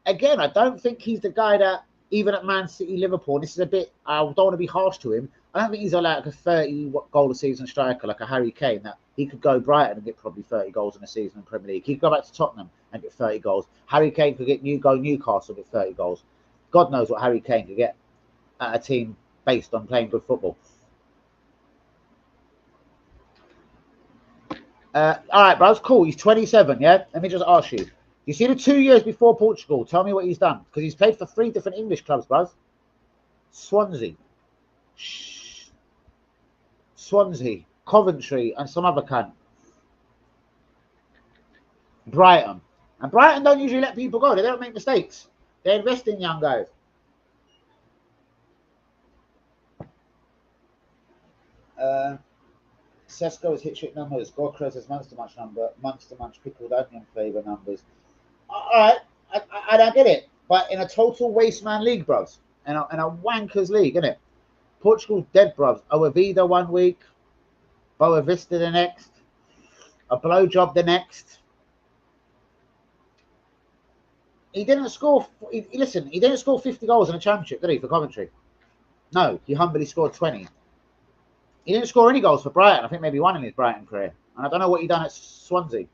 Again, I don't think he's the guy that, even at Man City, Liverpool, this is a bit, I don't want to be harsh to him. I don't think he's like a 30 goal a season striker like a Harry Kane, that he could go Brighton and get probably 30 goals in a season in Premier League. He could go back to Tottenham and get 30 goals. Harry Kane could go Newcastle and get 30 goals. God knows what Harry Kane could get at a team based on playing good football. All right, bros, cool. He's 27, yeah? Let me just ask you. You see the 2 years before Portugal? Tell me what he's done. Because he's played for 3 different English clubs, bros. Swansea, Coventry, and some other cunt. Brighton. And Brighton don't usually let people go. They don't make mistakes. They invest in young guys. Sesko's hit trick numbers. Gorkrez's monster munch pickled onion flavour numbers. Alright, I don't get it. But in a total waste man league, bros. In a wankers league, innit? Portugal's dead, bros. Oavida 1 week. Boa Vista the next. A blowjob the next. He didn't score. Listen, he didn't score 50 goals in a championship, did he, for Coventry? No, he humbly scored 20. He didn't score any goals for Brighton. I think maybe one in his Brighton career. And I don't know what he done at Swansea.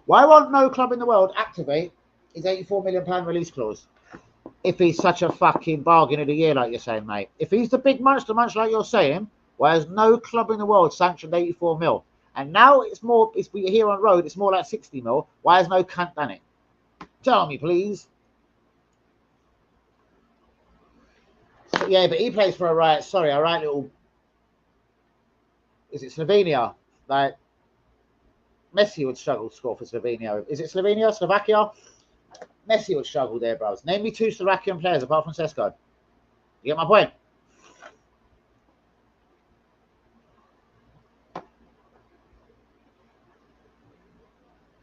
Why won't no club in the world activate his £84 million release clause if he's such a fucking bargain of the year, like you're saying, mate? If he's the big monster munch like you're saying, why has no club in the world sanctioned 84 mil? And now it's more, we're here on road, it's more like 60 mil. Why has no cunt done it? Tell me, please. So, yeah, but he plays for a right little. Is it Slovenia? Like, Messi would struggle to score for Slovenia. Is it Slovenia? Slovakia? Messi would struggle there, bros. Name me 2 Slovakian players apart from Sesko. You get my point?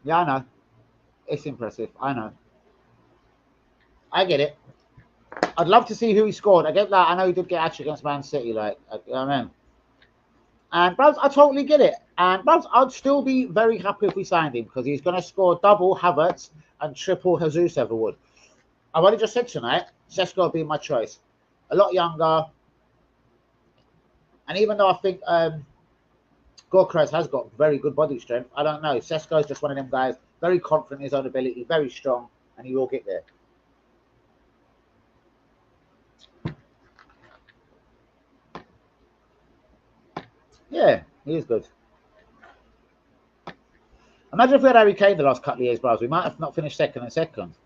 Yeah, I know. It's impressive. I know. I get it. I'd love to see who he scored. I get that. I know he did get actually against Man City. Like, you know what I mean? And, bros, I totally get it. And, bros, I'd still be very happy if we signed him because he's going to score double Havertz and triple Jesus ever would. I've already just said tonight, Sesko would be my choice. A lot younger. And even though I think Gorkrez has got very good body strength, I don't know. Sesko's just one of them guys, very confident in his own ability, very strong, and he will get there. Yeah, he is good. Imagine if we had Harry Kane the last couple of years, bros. We might have not finished second and second.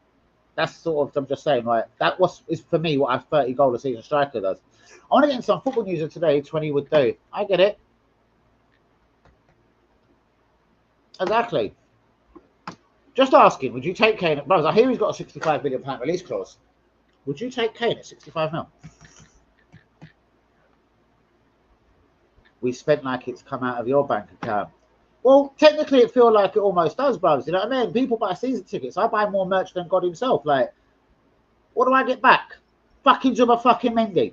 That's sort of, I'm just saying, right? That is for me what a 30 goal a season striker does. I want to get into some football news of today. 20 would do. I get it. Exactly. Just asking, would you take Kane? Bros, I hear he's got a £65 million release clause. Would you take Kane at 65 mil? We spent like it's come out of your bank account. Well, technically, it feels like it almost does, bros. You know what I mean? People buy season tickets. I buy more merch than God himself. Like, what do I get back? Fucking Zubimendi.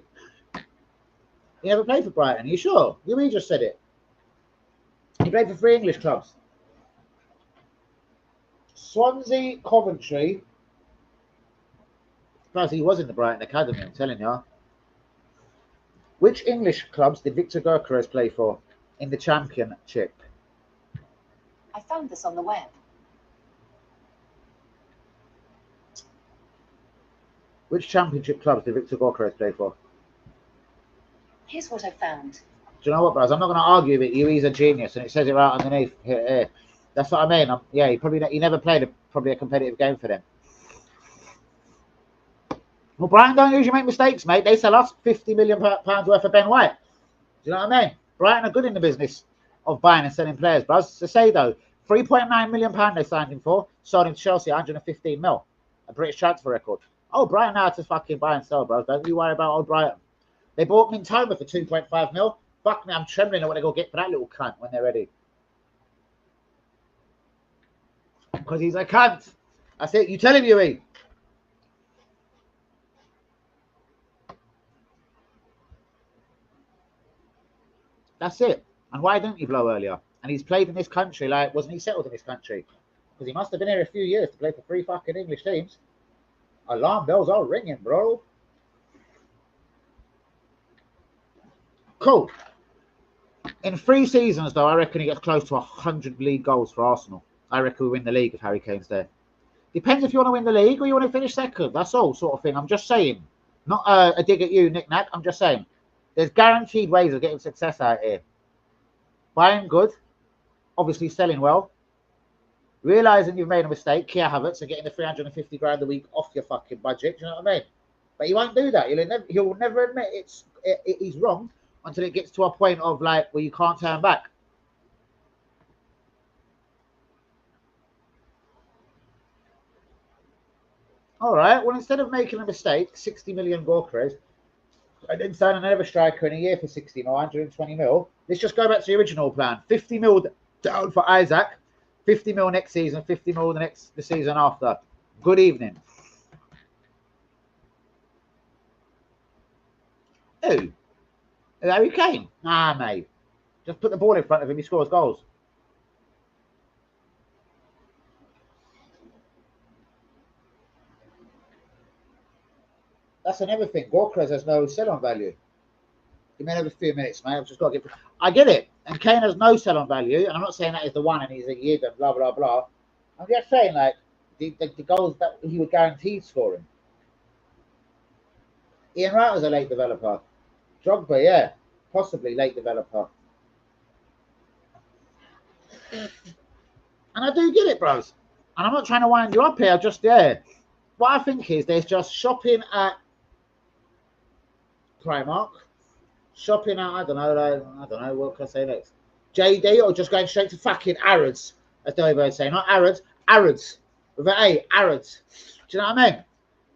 He never played for Brighton. Are you sure? You just said it. He played for 3 English clubs. Swansea, Coventry. Plus, he was in the Brighton Academy, I'm telling you. Which English clubs did Victor Gyökeres play for in the Championship? I found this on the web. Which Championship clubs did Victor Gyökeres play for? Here's what I found. Do you know what, bros? I'm not going to argue with you. He's a genius, and it says it right underneath here. That's what I mean. Yeah, he never played probably a competitive game for them. Well, Brighton don't usually make mistakes, mate. They sell us £50 million worth of Ben White. Do you know what I mean? Brighton are good in the business of buying and selling players, bros. To say though, £3.9 million they signed him for, sold him to Chelsea 115 mil, a British transfer record. Oh, Brighton know how to fucking buy and sell, bros. Don't you worry about old Brighton. They bought Mintoma for 2.5 mil. Fuck me, I'm trembling at what they're going to get for that little cunt when they're ready. Because he's a cunt. That's it. You tell him, Yui. That's it. And why didn't he blow earlier? And he's played in this country. Like, wasn't he settled in this country? Because he must have been here a few years to play for 3 fucking English teams. Alarm bells are ringing, bro. Cool. In 3 seasons, though, I reckon he gets close to 100 league goals for Arsenal. I reckon we win the league if Harry Kane's there. Depends if you want to win the league or you want to finish second. That's all, sort of thing. I'm just saying. Not a dig at you, Nick Nack. I'm just saying. There's guaranteed ways of getting success out here. Buying good. Obviously selling well. Realising you've made a mistake. Kia Havertz and getting the 350 grand a week off your fucking budget. Do you know what I mean? But he won't do that. He'll never admit he's wrong until it gets to a point of like where you can't turn back. All right. Well, instead of making a mistake, 60 million Gyökeres, And then sign another striker in a year for 60 mil, 120 mil. Let's just go back to the original plan. 50 mil down for Isaac, 50 mil next season, 50 mil the season after. Good evening. Who? Harry Kane? Nah, mate. Just put the ball in front of him, he scores goals. That's another thing. Gorkres has no sell-on value. Give me another few minutes, mate. I've just got to get. I get it. And Kane has no sell-on value. And I'm not saying that is the one and he's a year and blah, blah, blah. I'm just saying, like, the goals that he would guarantee scoring. Ian Wright was a late developer. Drogba, yeah. Possibly late developer. And I do get it, bros. And I'm not trying to wind you up here. Just, yeah. What I think is there's just shopping at Primark. Shopping at, I don't know, what can I say next? JD, or just going straight to fucking Arrods, as Dovo say, not Arrods, Arrods, with an A, Arrods. Do you know what I mean?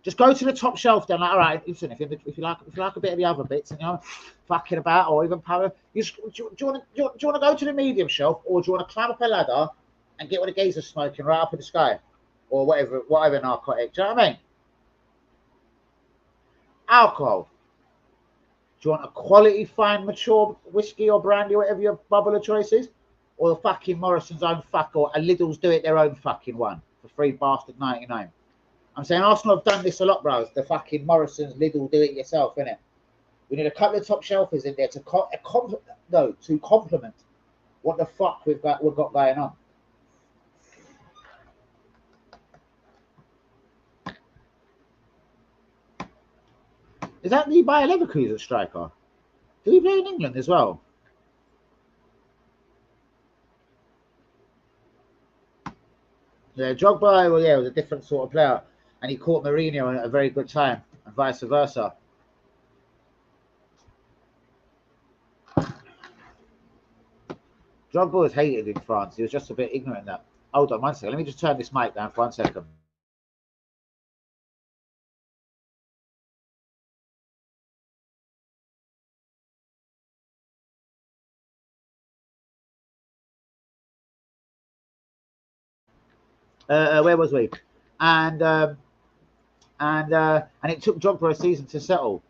Just go to the top shelf then, like, all right, listen, if you like a bit of the other bits and you're fucking about, or even power, do you want to go to the medium shelf, or do you want to climb up a ladder and get what the gays are smoking right up in the sky, or whatever narcotic? Do you know what I mean? Alcohol. Do you want a quality, fine, mature whiskey or brandy or whatever your bubble of choice is? Or the fucking Morrison's own fuck, or a Lidl's do it their own fucking one for £3.99. I'm saying Arsenal have done this a lot, bros. The fucking Morrison's, Lidl do it yourself, innit? We need a couple of top shelfers in there to complement what the fuck we've got going on. Is that the Bayer Leverkusen striker? Did he play in England as well? Yeah, Drogba, well, yeah, was a different sort of player. And he caught Mourinho at a very good time, and vice versa. Drogba was hated in France. He was just a bit ignorant that. Hold on one second. Let me just turn this mic down for 1 second. Where was we? And it took Drogba a season to settle.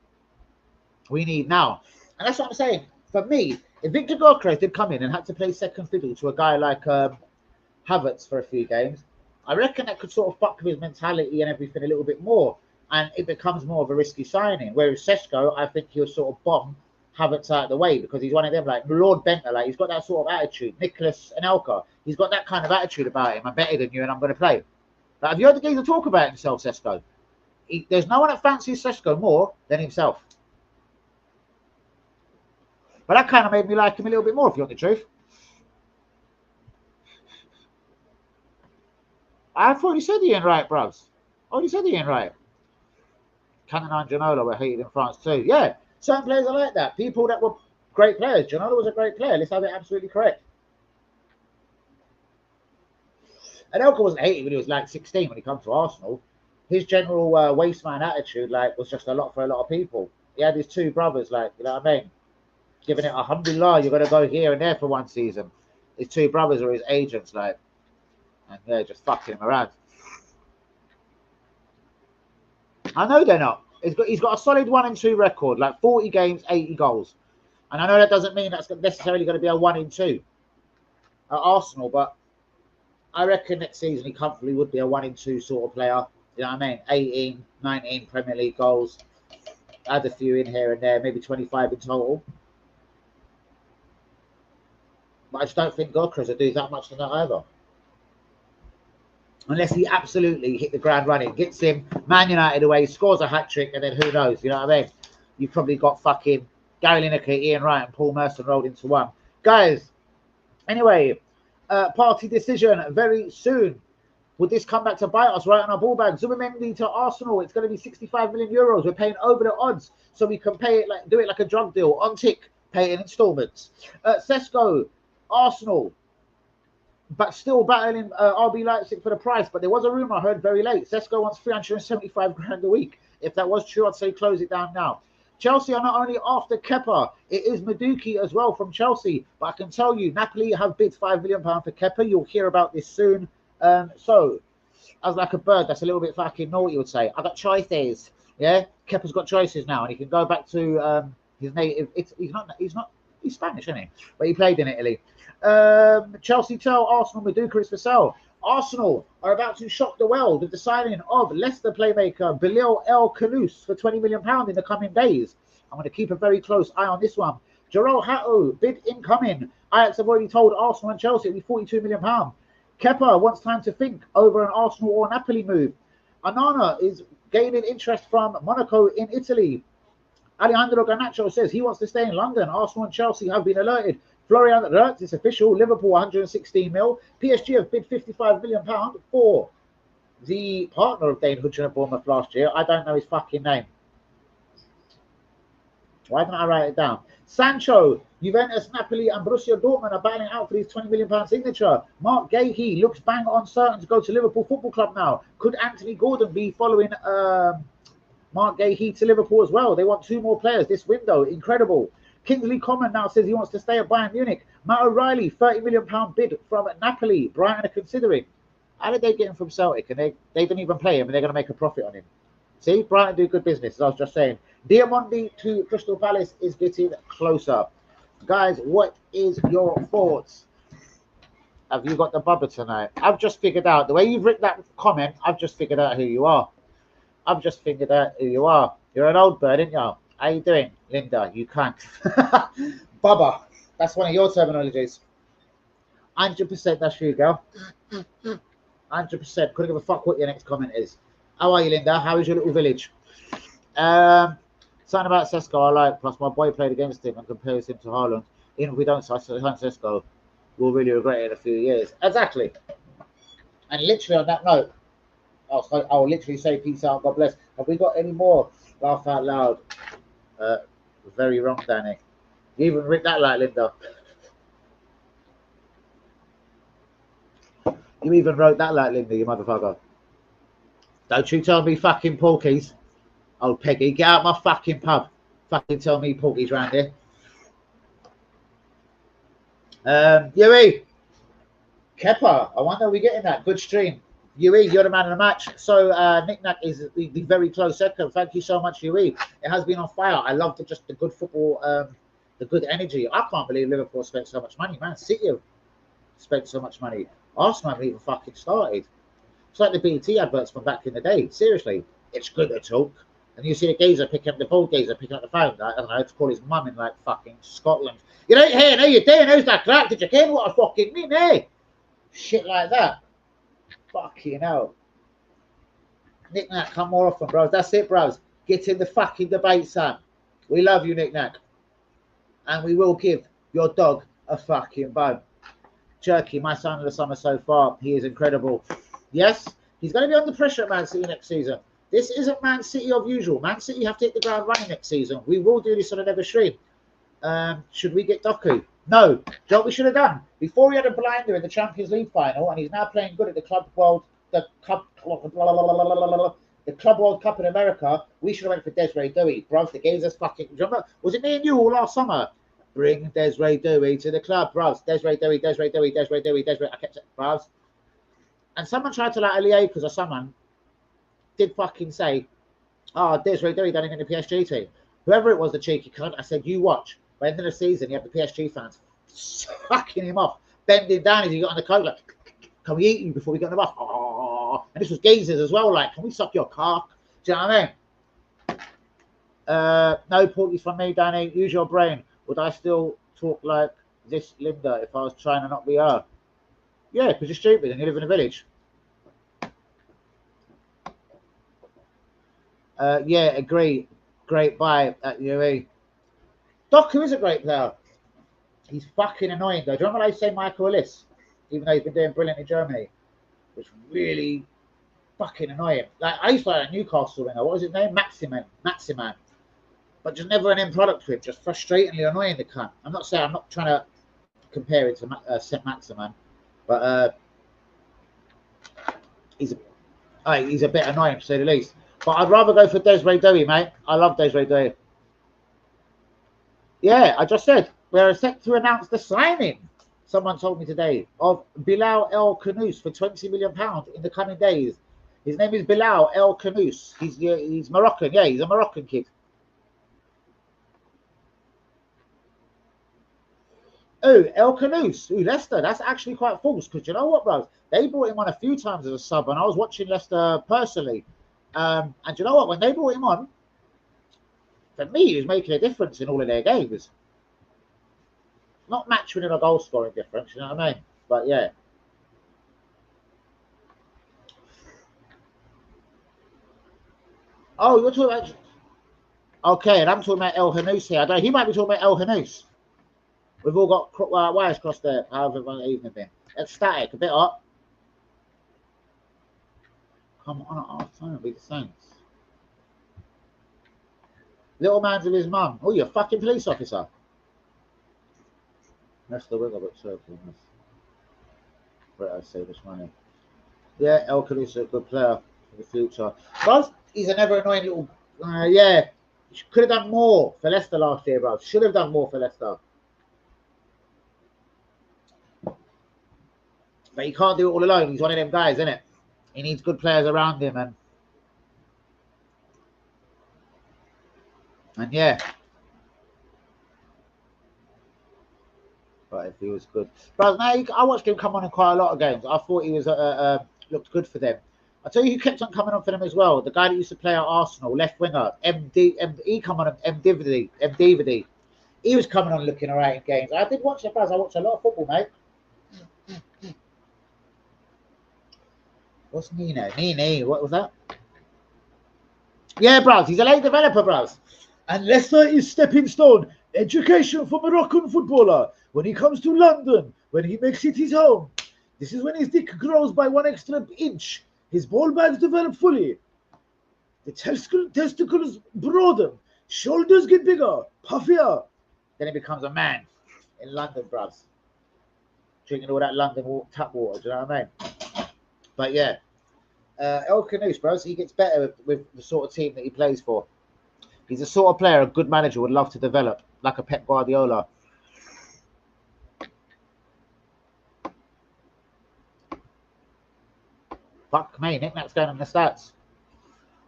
We need now, and that's what I'm saying. For me, if Victor Gyökeres did come in and had to play second fiddle to a guy like Havertz for a few games, I reckon that could sort of fuck with his mentality and everything a little bit more, and it becomes more of a risky signing. Whereas Sesko, I think he'll sort of bomb Havertz out of the way because he's one of them, like Lord Bentner, like he's got that sort of attitude. Nicholas Anelka, he's got that kind of attitude about him. I'm better than you and I'm going to play. Like, have you heard the geezer talk about himself, Sesko? There's no one that fancies Sesko more than himself. But that kind of made me like him a little bit more, if you want the truth. I've already said Ian Wright, bros. Already said Ian Wright. Cannon and Ginola were hated in France too. Yeah, certain players are like that. People that were great players. Ginola was a great player. Let's have it absolutely correct. Anelka wasn't hated when he was like 16 when he came to Arsenal. His general wasteman attitude was just a lot for a lot of people. He had his two brothers, you know what I mean? Giving it alhamdulillah, you're going to go here and there for one season. His two brothers are his agents, and they're just fucking him around. I know they're not. He's got a solid 1-2 record, 40 games, 80 goals. And I know that doesn't mean that's necessarily going to be a 1-2 at Arsenal, but I reckon next season he comfortably would be a 1-2 sort of player. You know what I mean? 18, 19 Premier League goals. Add a few in here and there, maybe 25 in total. But I just don't think Gyökeres will do that much than that either. Unless he absolutely hit the ground running, gets him Man United away, scores a hat-trick, and then who knows, you know what I mean? You've probably got fucking Gary Lineker, Ian Wright, and Paul Merson rolled into one. Guys, anyway, party decision very soon. Would this come back to bite us right on our ball bag? Zubimendi to Arsenal. It's going to be 65 million euros. We're paying over the odds, so we can pay it do it like a drug deal on tick, pay it in installments. Sesko, Arsenal, but still battling RB Leipzig for the price. But there was a rumor I heard very late. Sesko wants 375 grand a week. If that was true, I'd say close it down now. Chelsea are not only after Kepa, it is Madueke as well from Chelsea. But I can tell you, Napoli have bid £5 million for Kepa. You'll hear about this soon. So, as like a bird, that's a little bit fucking naughty, would say. I got choices. Yeah, Kepa's got choices now, and he can go back to his native. He's Spanish, isn't he? But he played in Italy. Chelsea tell Arsenal Madueke is for sale. Arsenal are about to shock the world with the signing of Leicester playmaker Bilal El Khanous for £20 million in the coming days. I'm going to keep a very close eye on this one. Jarrell Hato, bid incoming. Ajax have already told Arsenal and Chelsea it'll be £42 million. Kepa wants time to think over an Arsenal or Napoli move. Onana is gaining interest from Monaco in Italy. Alejandro Garnacho says he wants to stay in London. Arsenal and Chelsea have been alerted. Florian Wirtz, it's official. Liverpool 116 mil. PSG have bid £55 million for the partner of Dane Hudson at Bournemouth last year. I don't know his fucking name. Why didn't I write it down? Sancho, Juventus, Napoli, and Borussia Dortmund are battling out for his £20 million signature. Mark Gahey looks bang on certain to go to Liverpool Football Club now. Could Anthony Gordon be following Mark Gahey to Liverpool as well? They want 2 more players this window. Incredible. Kingsley Coman now says he wants to stay at Bayern Munich. Matt O'Reilly, £30 million bid from Napoli. Brighton are considering. How did they get him from Celtic? And they didn't even play him, and they're going to make a profit on him. See, Brighton do good business, as I was just saying. Diamondi to Crystal Palace is getting closer. Guys, what is your thoughts? Have you got the bubba tonight? I've just figured out, the way you've written that comment, I've just figured out who you are. I've just figured out who you are. You're an old bird, aren't you? How you doing, Linda? You can't. Bubba. That's one of your terminologies. 100% that's you, girl. 100%. Couldn't give a fuck what your next comment is. How are you, Linda? How is your little village? Something about Sesko I like. Plus, my boy played against him and compares him to Haaland. Even if we don't sign Sesko, we'll really regret it in a few years. Exactly. And literally on that note, I'll literally say peace out. God bless. Have we got any more? Laugh out loud. Very wrong, Danny. You even read that like Linda. You even wrote that like Linda, you motherfucker. Don't you tell me fucking porkies. Oh, Peggy, get out my fucking pub. Fucking tell me porkies round here. Yui. Kepa, I wonder are we getting that. Good stream. Yui, you're the man of the match. So Nick Nack is the very close second. Thank you so much, Yui. It has been on fire. I love the good football, the good energy. I can't believe Liverpool spent so much money. Man City have spent so much money. Arsenal haven't even fucking started. It's like the BT adverts from back in the day. Seriously, it's good to talk. And you see a geezer picking up the ball, geezer picking up the phone. I don't know, to call his mum in like fucking Scotland. You don't hear, no, you doing? Who's that crack? Did you care what I fucking mean, eh? Shit like that. Fucking hell. Nick Nack, come more often, bros. That's it, bros. Get in the fucking debate, son. We love you, Nick Nack. And we will give your dog a fucking bone. Jerky, my son of the summer so far. He is incredible. Yes, he's going to be under pressure at Man City next season. This isn't Man City of usual. Man City have to hit the ground running next season. We will do this on another stream. Should we get Doku? No. Do you know what we should have done? Before he had a blinder in the Champions League final, and he's now playing good at the Club World Cup in America, we should have went for Desiree Douey. Bro, the game's just fucking... Remember, was it me and you all last summer? Bring Desiree Douey to the club, bros. Desiree Douey. I kept saying, bros. And someone tried to like Allier because of someone did fucking say, oh, Desiree Douey done it in the PSG team. Whoever it was, the cheeky cunt, I said, you watch. By the end of the season, you have the PSG fans sucking him off, bending down as he got on the coat, like, can we eat you before we get on the bus? Oh. And this was geezers as well, like, can we suck your cock? Do you know what I mean? No porkies from me, Danny. Use your brain. Would I still talk like this, Linda, if I was trying to not be her? Yeah, because you're stupid and you live in a village. Yeah, agree. Great buy at UE. Doku is a great player. He's fucking annoying though. Do you remember when I say Michael Ellis? Even though he's been doing brilliant in Germany. It's really fucking annoying. Like I used to like a Newcastle winger. What was his name? Maximan. But just never an end product for him. Just frustratingly annoying, the cunt. I'm not trying to compare it to St. Maximan. But he's a bit annoying to say the least. But I'd rather go for Desiree Douey, mate. I love Desiree Douey. Yeah, I just said we're set to announce the signing. Someone told me today of Bilal El Khanous for £20 million in the coming days. His name is Bilal El Khanous. He's Moroccan. Yeah, he's a Moroccan kid. Oh, El Khanous. Ooh, Leicester. That's actually quite false because you know what, bro? They brought him on a few times as a sub, and I was watching Leicester personally. And you know what? When they brought him on, for me, he was making a difference in all of their games. Not match winning or goal scoring difference, you know what I mean? But yeah. Oh, you're talking about. Okay, and I'm talking about El Khanous here. I don't. He might be talking about El Khanous. We've all got wires crossed there. However, one evening been. It's static, a bit up. Come on at half time, be the Saints. Little man's with his mum. Oh, you're a fucking police officer. That's the winger, but circle. Right, I say this money. Yeah, El Khanous is a good player for the future. But he's a never annoying little. Yeah, could have done more for Leicester last year, bro. Should have done more for Leicester. But he can't do it all alone. He's one of them guys, isn't it? He needs good players around him, and yeah. But if he was good, but no, I watched him come on in quite a lot of games. I thought he was looked good for them. I tell you who kept on coming on for them as well. The guy that used to play at Arsenal, left winger, he come on MDVD. He was coming on looking alright in games. I did watch it, Baz. I watched a lot of football, mate. What's Nino? Nini, what was that? Yeah, bros. He's a late developer, bros. And Leicester is stepping stone. Education for Moroccan footballer. When he comes to London, when he makes it his home, this is when his dick grows by 1 extra inch. His ball bags develop fully. The testicles broaden. Shoulders get bigger, puffier. Then he becomes a man in London, bros. Drinking all that London tap water, do you know what I mean? But yeah. El Khanous, bros, he gets better with the sort of team that he plays for. He's the sort of player a good manager would love to develop, like a Pep Guardiola. Fuck me, Nick, that's going on the stats.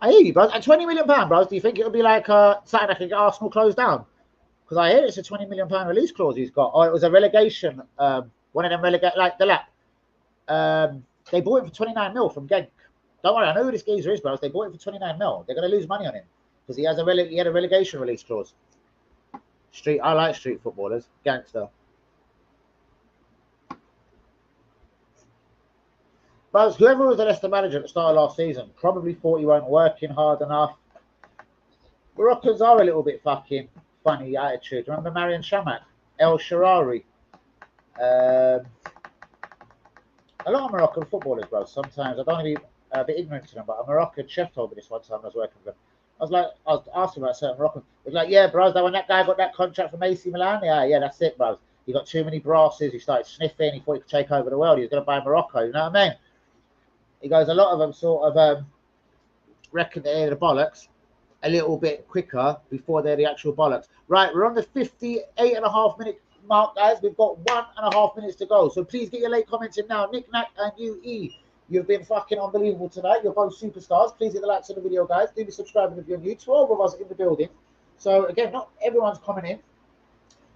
I hear you, bros. At £20 million, bros, do you think it'll be like something that can get Arsenal closed down? Because I hear it's a £20 million release clause he's got. Or it was a relegation, one of them like the lap. They bought him for 29 mil from Genk. Don't worry, I know who this geezer is, bros. They bought him for 29 mil. They're going to lose money on him because he had a relegation release clause. I like street footballers. Gangster. Bros, whoever was the Leicester manager at the start of last season probably thought he weren't working hard enough. Moroccans are a little bit fucking funny attitude. Remember Marian Shamak? El Sharari? A lot of Moroccan footballers, bro. Sometimes I don't want to be a bit ignorant to them, but a Moroccan chef told me this one time I was working with him. I was asking about certain Moroccan. He was like, yeah, bros, that when that guy got that contract from AC Milan, yeah, that's it, bros. He got too many brasses. He started sniffing. He thought he could take over the world. He was going to buy Morocco. You know what I mean? He goes, a lot of them sort of reckon they're the bollocks a little bit quicker before they're the actual bollocks. Right, we're on the 58.5 minute mark, guys. We've got 1.5 minutes to go. So please get your late comments in now. Nick, Nack, and UE. You've been fucking unbelievable tonight. You're both superstars. Please hit the likes on the video, guys. Do be subscribing if you're new. 12 of us in the building. So, again, not everyone's coming in.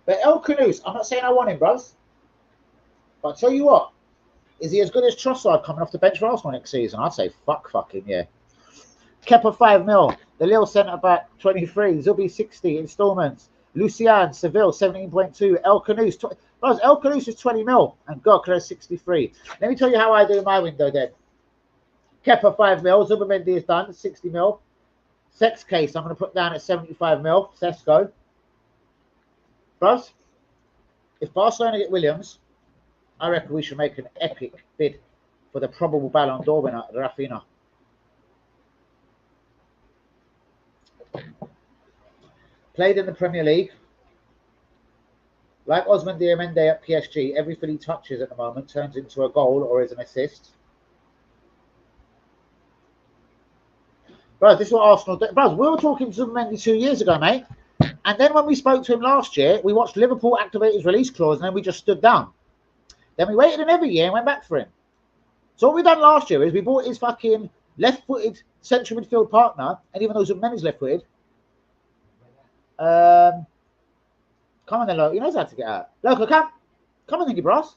But El Khanous, I'm not saying I want him, bros. But I'll tell you what. Is he as good as Trossard coming off the bench for Arsenal next season? I'd say fucking yeah. Kepa 5 mil. The Lille centre-back 23. Zubi 60 instalments. Lucian, Seville 17.2. El Khanous. El Khanous is 20 mil. And Gokra is 63. Let me tell you how I do my window then. Kepa 5 mil. Zubimendi is done. 60 mil. Sex case I'm going to put down at 75 mil. Sesko. Bros, if Barcelona get Williams, I reckon we should make an epic bid for the probable Ballon d'Or winner, Rafinha. Played in the Premier League. Like Osman Diomande at PSG, everything he touches at the moment turns into a goal or is an assist. Bro, this is what Arsenal do. Bro, we were talking to Zubimendi 2 years ago, mate. And then when we spoke to him last year, we watched Liverpool activate his release clause, and then we just stood down. Then we waited another year and went back for him. So what we done last year is we bought his fucking left-footed central midfield partner, and even though Zubimendi's left-footed, come on then, Loco. He knows how to get out. Loco, come on then, you bros.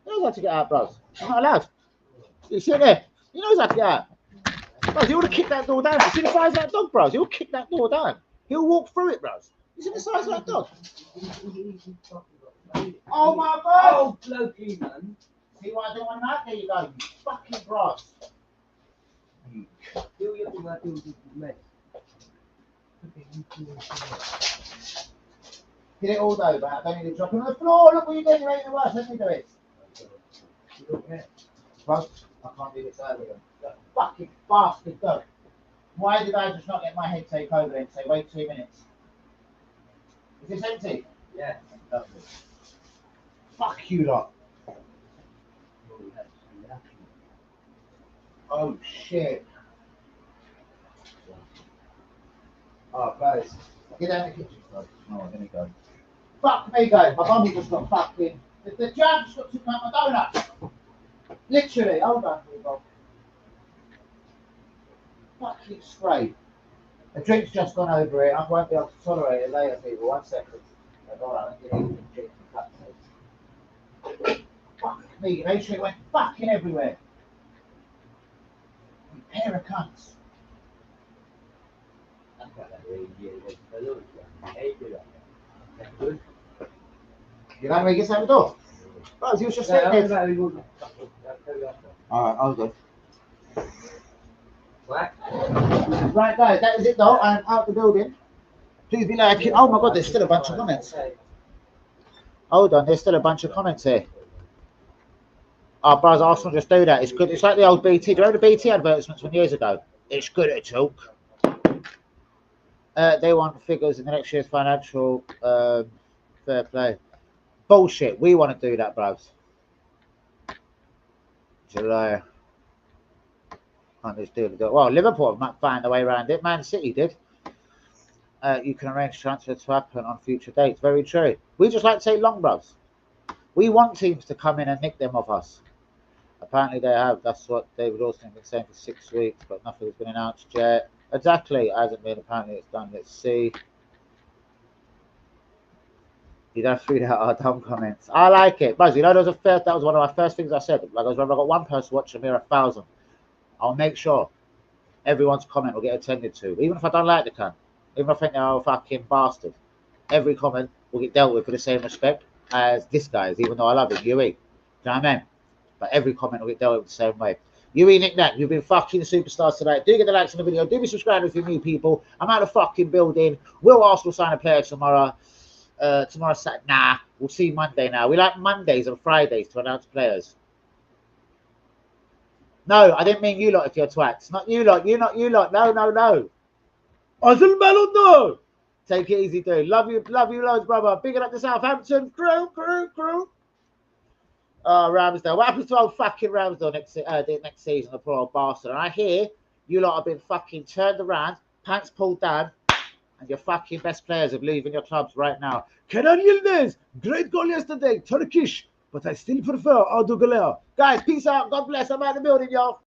He knows how to get out, bros. I'm not allowed. You see it there? He knows how to get out. Bros, he would have kicked that door down. You see the size of that dog, bros? He'll kick that door down. He'll walk through it, bros. You see the size of that dog? Oh my God! Oh, blokey, man. See what I do on that? There you go, you fucking bros. You looking like you did mess. Get it all over. I don't need to drop him on the floor. Look what you're doing. You're making it worse. Let me do it. Bros, I can't do this over again. You fucking bastard dog. Why did I just not let my head take over and say, wait 2 minutes? Is this empty? Yeah. Lovely. Fuck you lot. Oh shit. Oh guys. Get out of the kitchen, guys. Oh, there we go. Fuck me, guys. My bummy just got fucking. The jam just got took out my donut. Literally. Hold on, people. Fucking straight. The drink's just gone over it. I won't be able to tolerate it later, people. 1 second. Alright, fuck me, they sure went fucking everywhere. You pair of cunts. You know where he gets out the door? Bro, he was just sitting there. Alright, I'll go. Right guys, that is it though. I'm out the building. Please be liking. Oh my God, there's still a bunch of comments. Hold on, there's still a bunch of comments here. Oh, bros, Arsenal just do that. It's good. It's like the old BT. Do you remember the BT advertisements from years ago? It's good at talk. They want figures in the next year's financial fair play. Bullshit. We want to do that, bros. July. Can't just do it. Well, Liverpool might find a way around it. Man City did. You can arrange transfers to happen on future dates. Very true. We just like to say long, bros. We want teams to come in and nick them off us. Apparently they have. That's what David Austin has been saying for 6 weeks, but nothing has been announced yet. Exactly. It hasn't been. Apparently it's done. Let's see. You don't read out our dumb comments. I like it. Buzz, you know, that was one of my first things I said. Like, I remember I got one person watching me, 1,000. I'll make sure everyone's comment will get attended to. Even if I don't like the cunt. Even if I think they're a fucking bastard. Every comment will get dealt with with the same respect as this guy's, even though I love it, UE. Do you know what I mean? But every comment will get dealt with the same way. UE, Nick Nack, you've been fucking superstars tonight. Do get the likes on the video. Do be subscribed if you're new people. I'm out of fucking building. Will Arsenal sign a player tomorrow? Tomorrow, Saturday. Nah, we'll see Monday now. We like Mondays and Fridays to announce players. No, I didn't mean you lot if you're twats. Not you lot. You're not you lot. No, no, no. Azul Melon, no. Take it easy, dude. Love you loads, brother. Big it up to Southampton. Crew. Oh, Ramsdale. What happens to old fucking Ramsdale next season, the poor old bastard? And I hear you lot have been fucking turned around, pants pulled down, and your fucking best players are leaving your clubs right now. Kenan Yildiz, great goal yesterday. Turkish, but I still prefer Arda Güler. Guys, peace out. God bless. I'm out of the building, y'all.